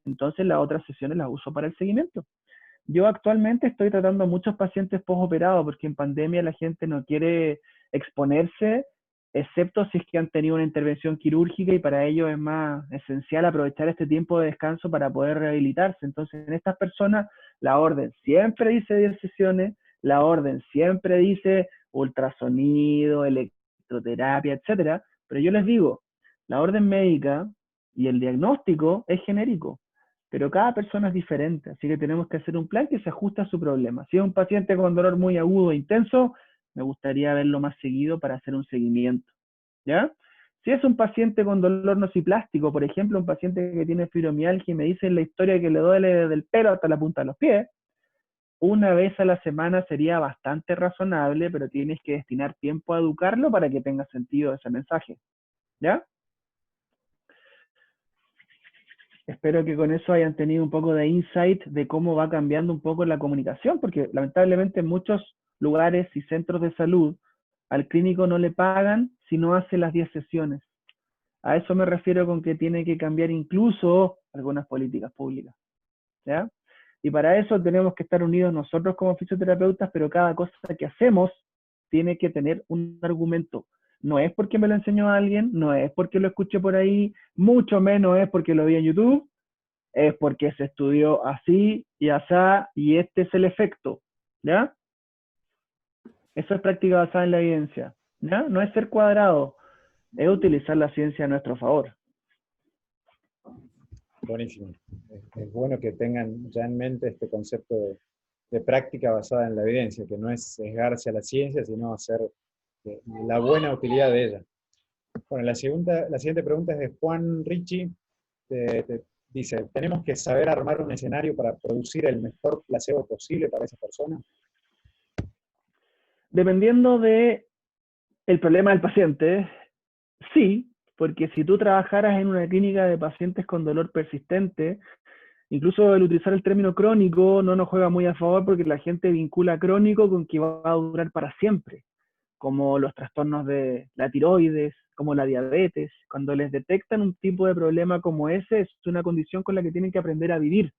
entonces las otras sesiones las uso para el seguimiento. Yo actualmente estoy tratando a muchos pacientes postoperados porque en pandemia la gente no quiere exponerse, excepto si es que han tenido una intervención quirúrgica y para ellos es más esencial aprovechar este tiempo de descanso para poder rehabilitarse. Entonces, en estas personas, la orden siempre dice 10 sesiones, la orden siempre dice ultrasonido, electroterapia, etcétera, pero yo les digo, la orden médica y el diagnóstico es genérico, pero cada persona es diferente, así que tenemos que hacer un plan que se ajuste a su problema. Si es un paciente con dolor muy agudo e intenso, me gustaría verlo más seguido para hacer un seguimiento, ¿ya? Si es un paciente con dolor nociplástico, por ejemplo, un paciente que tiene fibromialgia y me dice en la historia que le duele desde el pelo hasta la punta de los pies, una vez a la semana sería bastante razonable, pero tienes que destinar tiempo a educarlo para que tenga sentido ese mensaje, ¿ya? Espero que con eso hayan tenido un poco de insight de cómo va cambiando un poco la comunicación, porque lamentablemente en muchos lugares y centros de salud al clínico no le pagan si no hace las 10 sesiones. A eso me refiero con que tiene que cambiar incluso algunas políticas públicas, ¿ya? Y para eso tenemos que estar unidos nosotros como fisioterapeutas, pero cada cosa que hacemos tiene que tener un argumento. No es porque me lo enseñó alguien, no es porque lo escuché por ahí, mucho menos es porque lo vi en YouTube, es porque se estudió así y asá, y este es el efecto, ¿ya? Eso es práctica basada en la evidencia, ¿ya? No es ser cuadrado, es utilizar la ciencia a nuestro favor. Buenísimo. Es bueno que tengan ya en mente este concepto de práctica basada en la evidencia, que no es sesgarse a la ciencia, sino hacer la buena utilidad de ella. Bueno, la siguiente pregunta es de Juan Ricci. Dice, ¿tenemos que saber armar un escenario para producir el mejor placebo posible para esa persona? Dependiendo de el problema del paciente, sí, porque si tú trabajaras en una clínica de pacientes con dolor persistente, incluso el utilizar el término crónico no nos juega muy a favor porque la gente vincula crónico con que va a durar para siempre, como los trastornos de la tiroides, como la diabetes. Cuando les detectan un tipo de problema como ese, es una condición con la que tienen que aprender a vivir.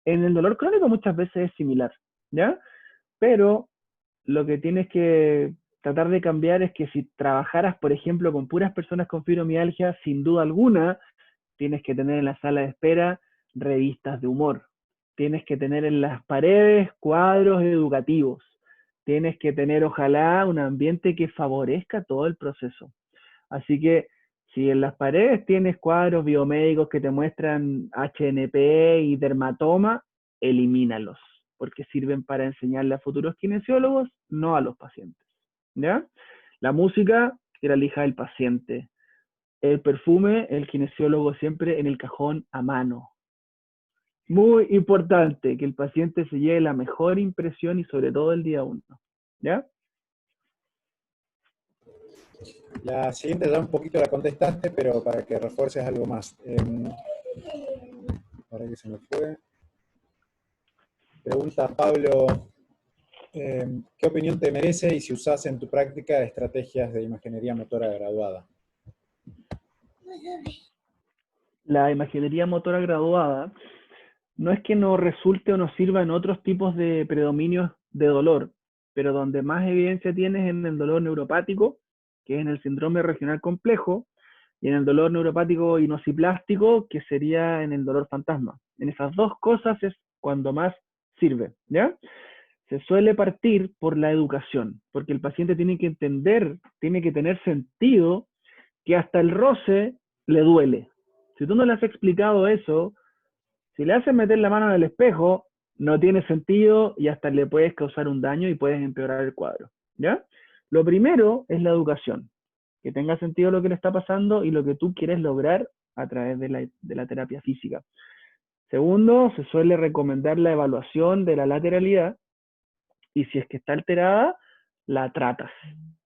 En el dolor crónico muchas veces es similar, ¿ya? Pero lo que tienes que tratar de cambiar es que si trabajaras, por ejemplo, con puras personas con fibromialgia, sin duda alguna, tienes que tener en la sala de espera revistas de humor. Tienes que tener en las paredes cuadros educativos. Tienes que tener, ojalá, un ambiente que favorezca todo el proceso. Así que si en las paredes tienes cuadros biomédicos que te muestran HNP y dermatoma, elimínalos, porque sirven para enseñarle a futuros kinesiólogos, no a los pacientes, ¿ya? La música, que la elija el paciente. El perfume, el kinesiólogo siempre en el cajón a mano. Muy importante que el paciente se lleve la mejor impresión y sobre todo el día 1, ¿ya? La siguiente ya un poquito la contestaste, pero para que refuerces algo más. Ahora que se me fue. Pregunta Pablo, ¿qué opinión te merece y si usas en tu práctica estrategias de imaginería motora graduada? La imaginería motora graduada no es que no resulte o no sirva en otros tipos de predominios de dolor, pero donde más evidencia tienes en el dolor neuropático, que es en el síndrome regional complejo, y en el dolor neuropático inociplástico, que sería en el dolor fantasma. En esas dos cosas es cuando más sirve, ¿ya? Se suele partir por la educación, porque el paciente tiene que entender, tiene que tener sentido que hasta el roce le duele. Si tú no le has explicado eso, si le haces meter la mano en el espejo, no tiene sentido y hasta le puedes causar un daño y puedes empeorar el cuadro, ¿ya? Lo primero es la educación, que tenga sentido lo que le está pasando y lo que tú quieres lograr a través de la terapia física. Segundo, se suele recomendar la evaluación de la lateralidad y si es que está alterada, la tratas.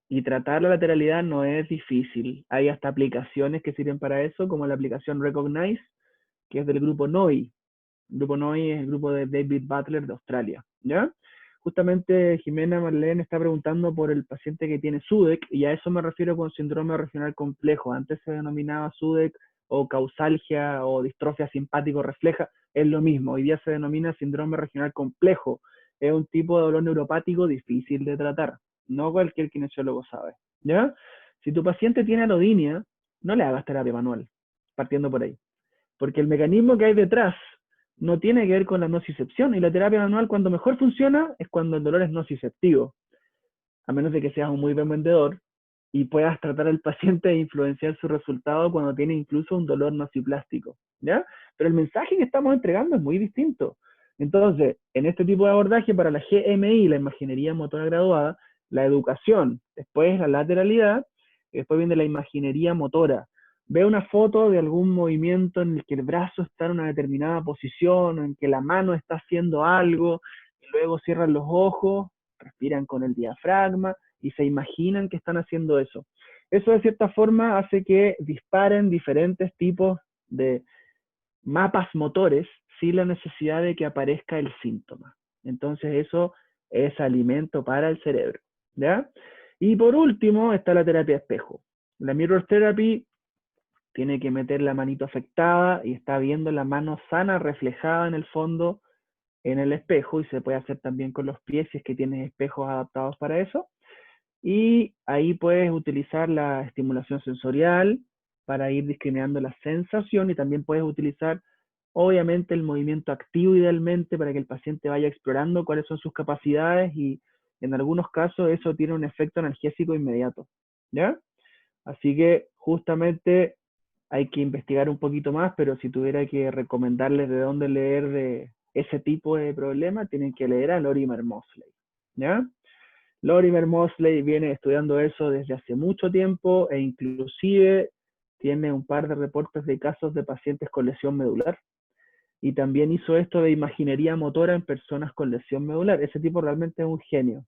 Y tratar la lateralidad no es difícil. Hay hasta aplicaciones que sirven para eso, como la aplicación Recognize, que es del grupo NOI, El grupo NOI es el grupo de David Butler de Australia, ¿ya? Justamente Jimena Marlene está preguntando por el paciente que tiene SUDEC, y a eso me refiero con síndrome regional complejo. Antes se denominaba SUDEC o causalgia o distrofia simpático refleja, es lo mismo. Hoy día se denomina síndrome regional complejo. Es un tipo de dolor neuropático difícil de tratar. No cualquier kinesiólogo sabe, ¿ya? Si tu paciente tiene alodinia, no le hagas terapia manual, partiendo por ahí. Porque el mecanismo que hay detrás no tiene que ver con la nocicepción, y la terapia manual cuando mejor funciona es cuando el dolor es nociceptivo, a menos de que seas un muy buen vendedor y puedas tratar al paciente e influenciar su resultado cuando tiene incluso un dolor nociplástico, ¿ya? Pero el mensaje que estamos entregando es muy distinto. Entonces, en este tipo de abordaje para la GMI, la imaginería motora graduada, la educación, después la lateralidad, y después viene la imaginería motora. Ve una foto de algún movimiento en el que el brazo está en una determinada posición, o en que la mano está haciendo algo, y luego cierran los ojos, respiran con el diafragma y se imaginan que están haciendo eso. Eso de cierta forma hace que disparen diferentes tipos de mapas motores sin la necesidad de que aparezca el síntoma. Entonces eso es alimento para el cerebro, ¿ya? Y por último está la terapia espejo. La mirror therapy tiene que meter la manito afectada y está viendo la mano sana reflejada en el fondo en el espejo, y se puede hacer también con los pies si es que tienes espejos adaptados para eso. Y ahí puedes utilizar la estimulación sensorial para ir discriminando la sensación, y también puedes utilizar obviamente el movimiento activo idealmente para que el paciente vaya explorando cuáles son sus capacidades, y en algunos casos eso tiene un efecto analgésico inmediato, ¿ya? Así que justamente hay que investigar un poquito más, pero si tuviera que recomendarles de dónde leer de ese tipo de problema, tienen que leer a Lorimer Mosley, ¿ya? Lorimer Mosley viene estudiando eso desde hace mucho tiempo, e inclusive tiene un par de reportes de casos de pacientes con lesión medular, y también hizo esto de imaginería motora en personas con lesión medular. Ese tipo realmente es un genio.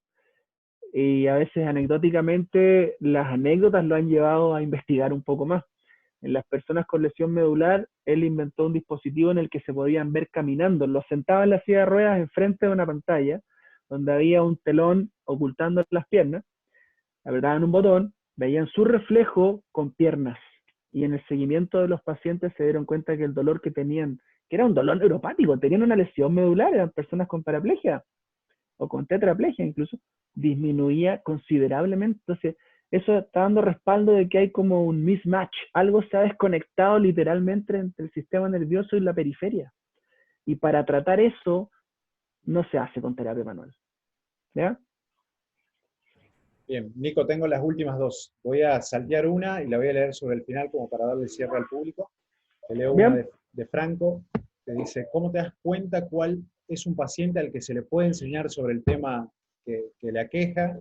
Y a veces anecdóticamente las anécdotas lo han llevado a investigar un poco más. En las personas con lesión medular, él inventó un dispositivo en el que se podían ver caminando. Los sentaba en la silla de ruedas enfrente de una pantalla, donde había un telón ocultando las piernas, apretaban un botón, veían su reflejo con piernas. Y en el seguimiento de los pacientes se dieron cuenta que el dolor que tenían, que era un dolor neuropático, tenían una lesión medular, eran personas con paraplegia o con tetraplegia incluso, disminuía considerablemente. Entonces, eso está dando respaldo de que hay como un mismatch, algo se ha desconectado literalmente entre el sistema nervioso y la periferia. Y para tratar eso, no se hace con terapia manual, ¿ya? Bien, Nico, tengo las últimas dos. Voy a saltear una y la voy a leer sobre el final como para darle cierre al público. Te leo una Bien, de Franco, que dice, ¿cómo te das cuenta cuál es un paciente al que se le puede enseñar sobre el tema que le aqueja?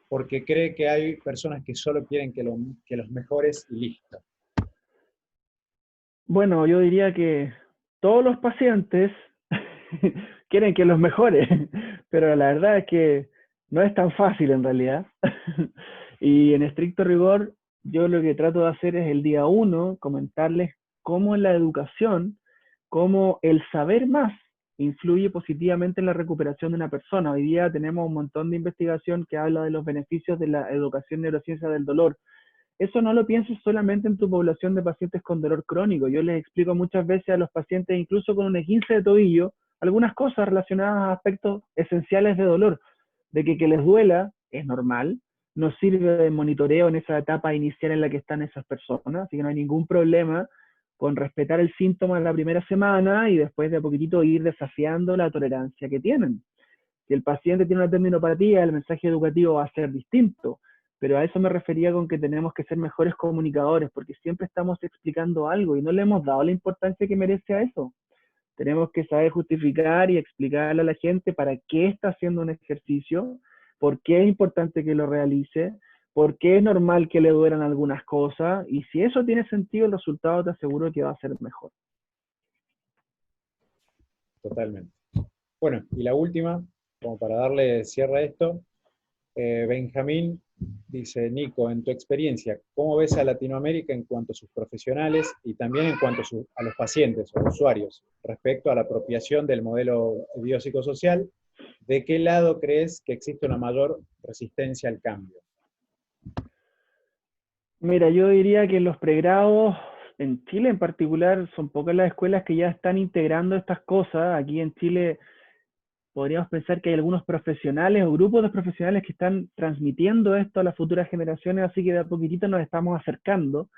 Porque cree que hay personas que solo quieren que los mejores y listo. bueno, yo diría que todos los pacientes quieren que los mejore, pero la verdad es que no es tan fácil en realidad. Y en estricto rigor, yo lo que trato de hacer es el día uno comentarles cómo en la educación, cómo el saber más influye positivamente en la recuperación de una persona. Hoy día tenemos un montón de investigación que habla de los beneficios de la educación neurociencia del dolor. Eso no lo pienses solamente en tu población de pacientes con dolor crónico. Yo les explico muchas veces a los pacientes, incluso con un esguince de tobillo, algunas cosas relacionadas a aspectos esenciales de dolor, de que les duela es normal, nos sirve de monitoreo en esa etapa inicial en la que están esas personas, así que no hay ningún problema con respetar el síntoma en la primera semana y después de a poquitito ir desafiando la tolerancia que tienen. Si el paciente tiene una tendinopatía, el mensaje educativo va a ser distinto, pero a eso me refería con que tenemos que ser mejores comunicadores, porque siempre estamos explicando algo y no le hemos dado la importancia que merece a eso. Tenemos que saber justificar y explicarle a la gente para qué está haciendo un ejercicio, por qué es importante que lo realice, por qué es normal que le duelan algunas cosas, y si eso tiene sentido, el resultado te aseguro que va a ser mejor. Totalmente. Bueno, y la última, como para darle cierre a esto, Benjamín Dice Nico, en tu experiencia, ¿cómo ves a Latinoamérica en cuanto a sus profesionales y también en cuanto a los pacientes o usuarios respecto a la apropiación del modelo biopsicosocial? ¿De qué lado crees que existe una mayor resistencia al cambio? Mira, yo diría que los pregrados, en Chile en particular, son pocas las escuelas que ya están integrando estas cosas. Aquí en Chile podríamos pensar que hay algunos profesionales o grupos de profesionales que están transmitiendo esto a las futuras generaciones, así que de a poquitito nos estamos acercando.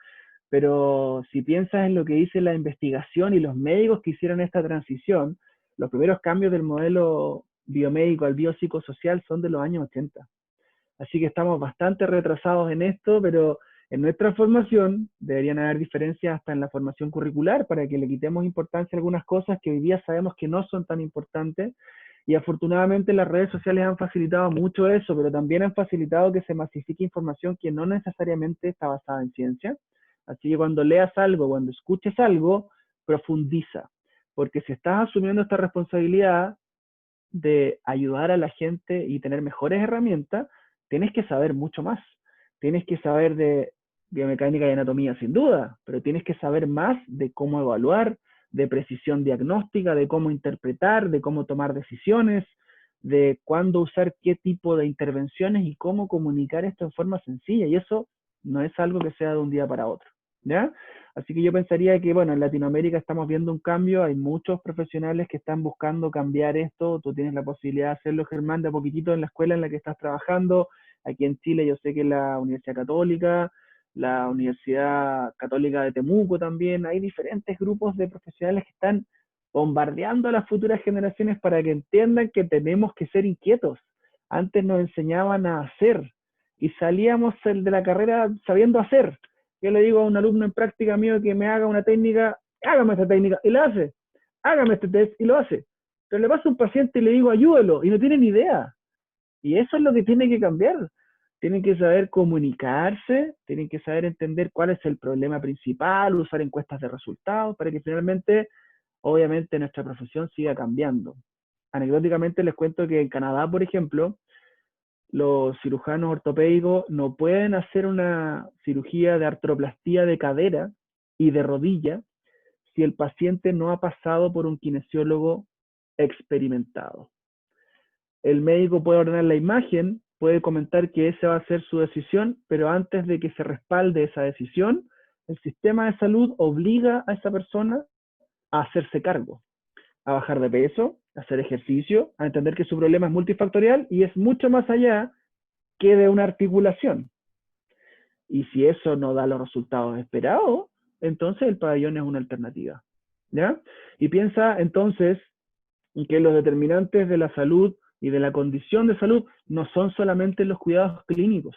Pero si piensas en lo que dice la investigación y los médicos que hicieron esta transición, los primeros cambios del modelo biomédico al biopsicosocial son de los años 80. Así que estamos bastante retrasados en esto, pero en nuestra formación deberían haber diferencias hasta en la formación curricular para que le quitemos importancia a algunas cosas que hoy día sabemos que no son tan importantes. Y afortunadamente las redes sociales han facilitado mucho eso, pero también han facilitado que se masifique información que no necesariamente está basada en ciencia. Así que cuando leas algo, cuando escuches algo, profundiza. Porque si estás asumiendo esta responsabilidad de ayudar a la gente y tener mejores herramientas, tienes que saber mucho más. Tienes que saber de biomecánica y anatomía sin duda, pero tienes que saber más de cómo evaluar, de precisión diagnóstica, de cómo interpretar, de cómo tomar decisiones, de cuándo usar qué tipo de intervenciones y cómo comunicar esto en forma sencilla. Y eso no es algo que sea de un día para otro, ¿ya? Así que yo pensaría que, bueno, en Latinoamérica estamos viendo un cambio, hay muchos profesionales que están buscando cambiar esto, tú tienes la posibilidad de hacerlo, Germán, de a poquitito en la escuela en la que estás trabajando. Aquí en Chile yo sé que la Universidad Católica, la Universidad Católica de Temuco también, hay diferentes grupos de profesionales que están bombardeando a las futuras generaciones para que entiendan que tenemos que ser inquietos. Antes nos enseñaban a hacer y salíamos de la carrera sabiendo hacer. Yo le digo a un alumno en práctica mío que me haga una técnica, hágame esta técnica, y la hace. Hágame este test, y lo hace. Pero le paso a un paciente y le digo, ayúdalo, y no tiene ni idea. Y eso es lo que tiene que cambiar. Tienen que saber comunicarse, tienen que saber entender cuál es el problema principal, usar encuestas de resultados, para que finalmente, obviamente, nuestra profesión siga cambiando. Anecdóticamente les cuento que en Canadá, por ejemplo, los cirujanos ortopédicos no pueden hacer una cirugía de artroplastía de cadera y de rodilla si el paciente no ha pasado por un kinesiólogo experimentado. El médico puede ordenar la imagen, puede comentar que esa va a ser su decisión, pero antes de que se respalde esa decisión, el sistema de salud obliga a esa persona a hacerse cargo, a bajar de peso, a hacer ejercicio, a entender que su problema es multifactorial y es mucho más allá que de una articulación. Y si eso no da los resultados esperados, entonces el pabellón es una alternativa, ¿ya? Y piensa entonces que los determinantes de la salud y de la condición de salud no son solamente los cuidados clínicos.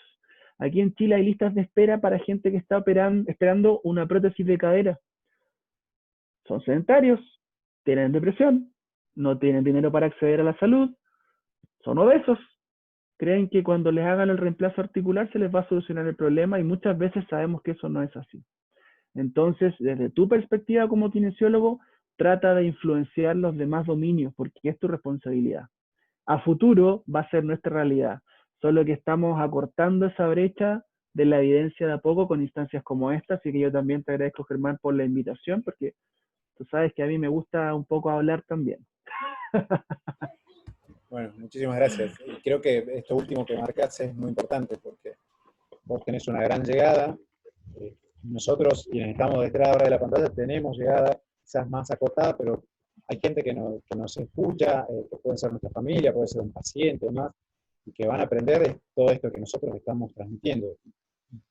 Aquí en Chile hay listas de espera para gente que está esperando una prótesis de cadera. Son sedentarios, tienen depresión, no tienen dinero para acceder a la salud, son obesos, creen que cuando les hagan el reemplazo articular se les va a solucionar el problema y muchas veces sabemos que eso no es así. Entonces, desde tu perspectiva como kinesiólogo, trata de influenciar los demás dominios porque es tu responsabilidad. A futuro va a ser nuestra realidad, solo que estamos acortando esa brecha de la evidencia de a poco con instancias como esta, así que yo también te agradezco, Germán, por la invitación, porque tú sabes que a mí me gusta un poco hablar también. Bueno, muchísimas gracias. Y creo que esto último que marcas es muy importante porque vos tenés una gran llegada. Nosotros, quienes estamos detrás ahora de la pantalla, tenemos llegada quizás más acotada, pero hay gente que nos escucha, que puede ser nuestra familia, puede ser un paciente, más, y que van a aprender de todo esto que nosotros estamos transmitiendo.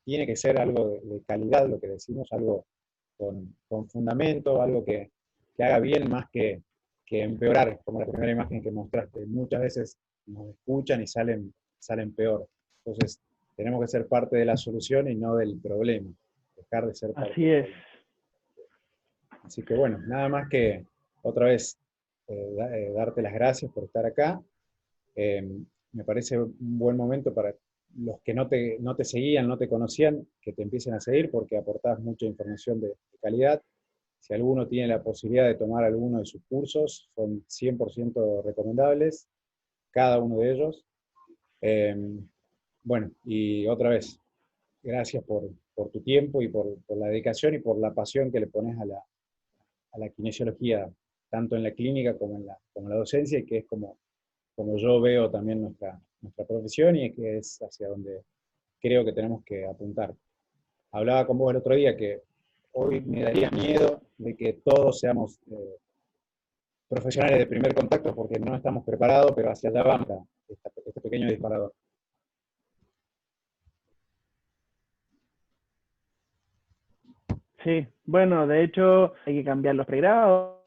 Tiene que ser algo de calidad, lo que decimos, algo con fundamento, algo que haga bien más que empeorar, como la primera imagen que mostraste. Muchas veces nos escuchan y salen peor. Entonces, tenemos que ser parte de la solución y no del problema. Dejar de ser parte Así del es. problema. Así que bueno, nada más que otra vez darte las gracias por estar acá. Eh, Me parece un buen momento para los que no te seguían, no te conocían, que te empiecen a seguir porque aportás mucha información de calidad. Si alguno tiene la posibilidad de tomar alguno de sus cursos, son 100% recomendables, cada uno de ellos. Eh, Bueno, y otra vez, gracias por tu tiempo y por la dedicación y por la pasión que le pones a la kinesiología, tanto en la clínica como en la docencia, y que es como yo veo también nuestra profesión y que es hacia donde creo que tenemos que apuntar. Hablaba con vos el otro día que hoy me daría miedo de que todos seamos profesionales de primer contacto porque no estamos preparados, pero hacia allá va este pequeño disparador. Sí, bueno, de hecho hay que cambiar los pregrados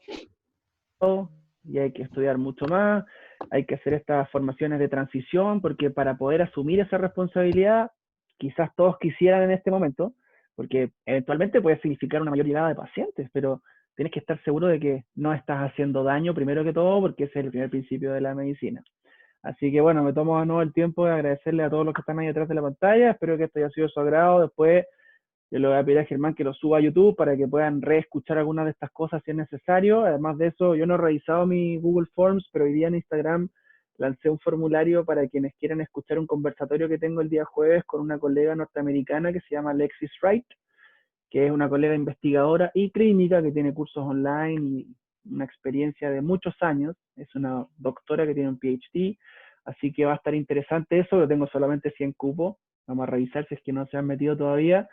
y hay que estudiar mucho más, hay que hacer estas formaciones de transición, porque para poder asumir esa responsabilidad, quizás todos quisieran en este momento, porque eventualmente puede significar una mayor llegada de pacientes, pero tienes que estar seguro de que no estás haciendo daño primero que todo, porque ese es el primer principio de la medicina. Así que bueno, me tomo de nuevo el tiempo de agradecerle a todos los que están ahí detrás de la pantalla, espero que esto haya sido de su agrado. Después yo le voy a pedir a Germán que lo suba a YouTube para que puedan reescuchar algunas de estas cosas si es necesario. Además de eso, yo no he revisado mi Google Forms, pero hoy día en Instagram lancé un formulario para quienes quieran escuchar un conversatorio que tengo el día jueves con una colega norteamericana que se llama Alexis Wright, que es una colega investigadora y clínica que tiene cursos online y una experiencia de muchos años. Es una doctora que tiene un PhD, así que va a estar interesante eso. Yo tengo solamente 100 cupos. Vamos a revisar si es que no se han metido todavía.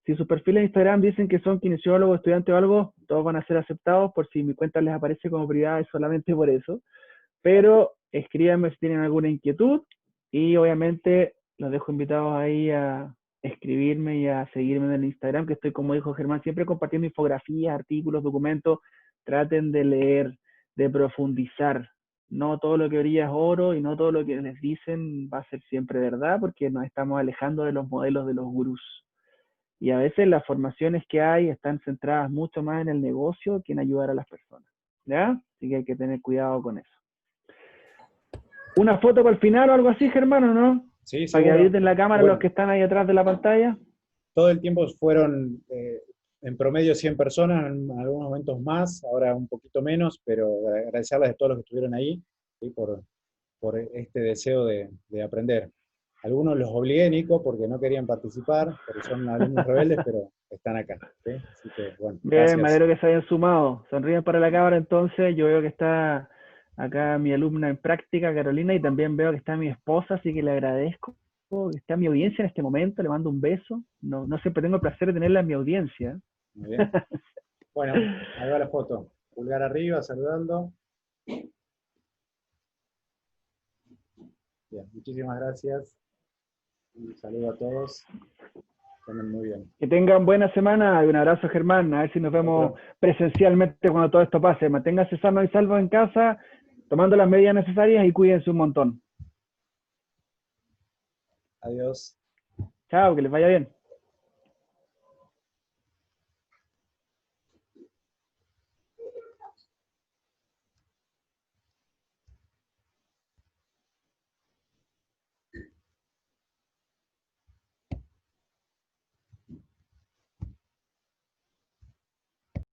Si sus perfiles de Instagram dicen que son kinesiólogos, estudiantes o algo, todos van a ser aceptados. Por si mi cuenta les aparece como privada, es solamente por eso. Pero escríbanme si tienen alguna inquietud y obviamente los dejo invitados ahí a escribirme y a seguirme en el Instagram, que estoy, como dijo Germán, siempre compartiendo infografías, artículos, documentos. Traten de leer, de profundizar. No todo lo que brilla es oro y no todo lo que les dicen va a ser siempre verdad, porque nos estamos alejando de los modelos de los gurús. Y a veces las formaciones que hay están centradas mucho más en el negocio que en ayudar a las personas. ¿Ya? Así que hay que tener cuidado con eso. ¿Una foto para el final o algo así, Germán, o no? Sí, Para que seguro. habiliten la cámara los Bueno, que están ahí atrás de la pantalla. todo el tiempo fueron en promedio 100 personas, en algunos momentos más, ahora un poquito menos, pero agradecerles a todos los que estuvieron ahí, ¿sí? Por este deseo de aprender. Algunos los obligué, Nico, porque no querían participar, porque son alumnos rebeldes, pero están acá. ¿Sí? Así que, bueno, Bien, me gracias. alegro que se hayan sumado. Sonríen para la cámara entonces. Yo veo que está acá mi alumna en práctica, Carolina, y también veo que está mi esposa, así que le agradezco que está en mi audiencia en este momento. Le mando un beso. No, no siempre tengo el placer de tenerla en mi audiencia. Muy bien. Bueno, ahí va la foto. Pulgar arriba, saludando. Bien, muchísimas gracias. Un saludo a todos. Estén muy bien. Que tengan buena semana y un abrazo, Germán. A ver si nos vemos Otro. presencialmente cuando todo esto pase. Manténganse sanos y salvos en casa, tomando las medidas necesarias y cuídense un montón. Adiós. Chao, que les vaya bien.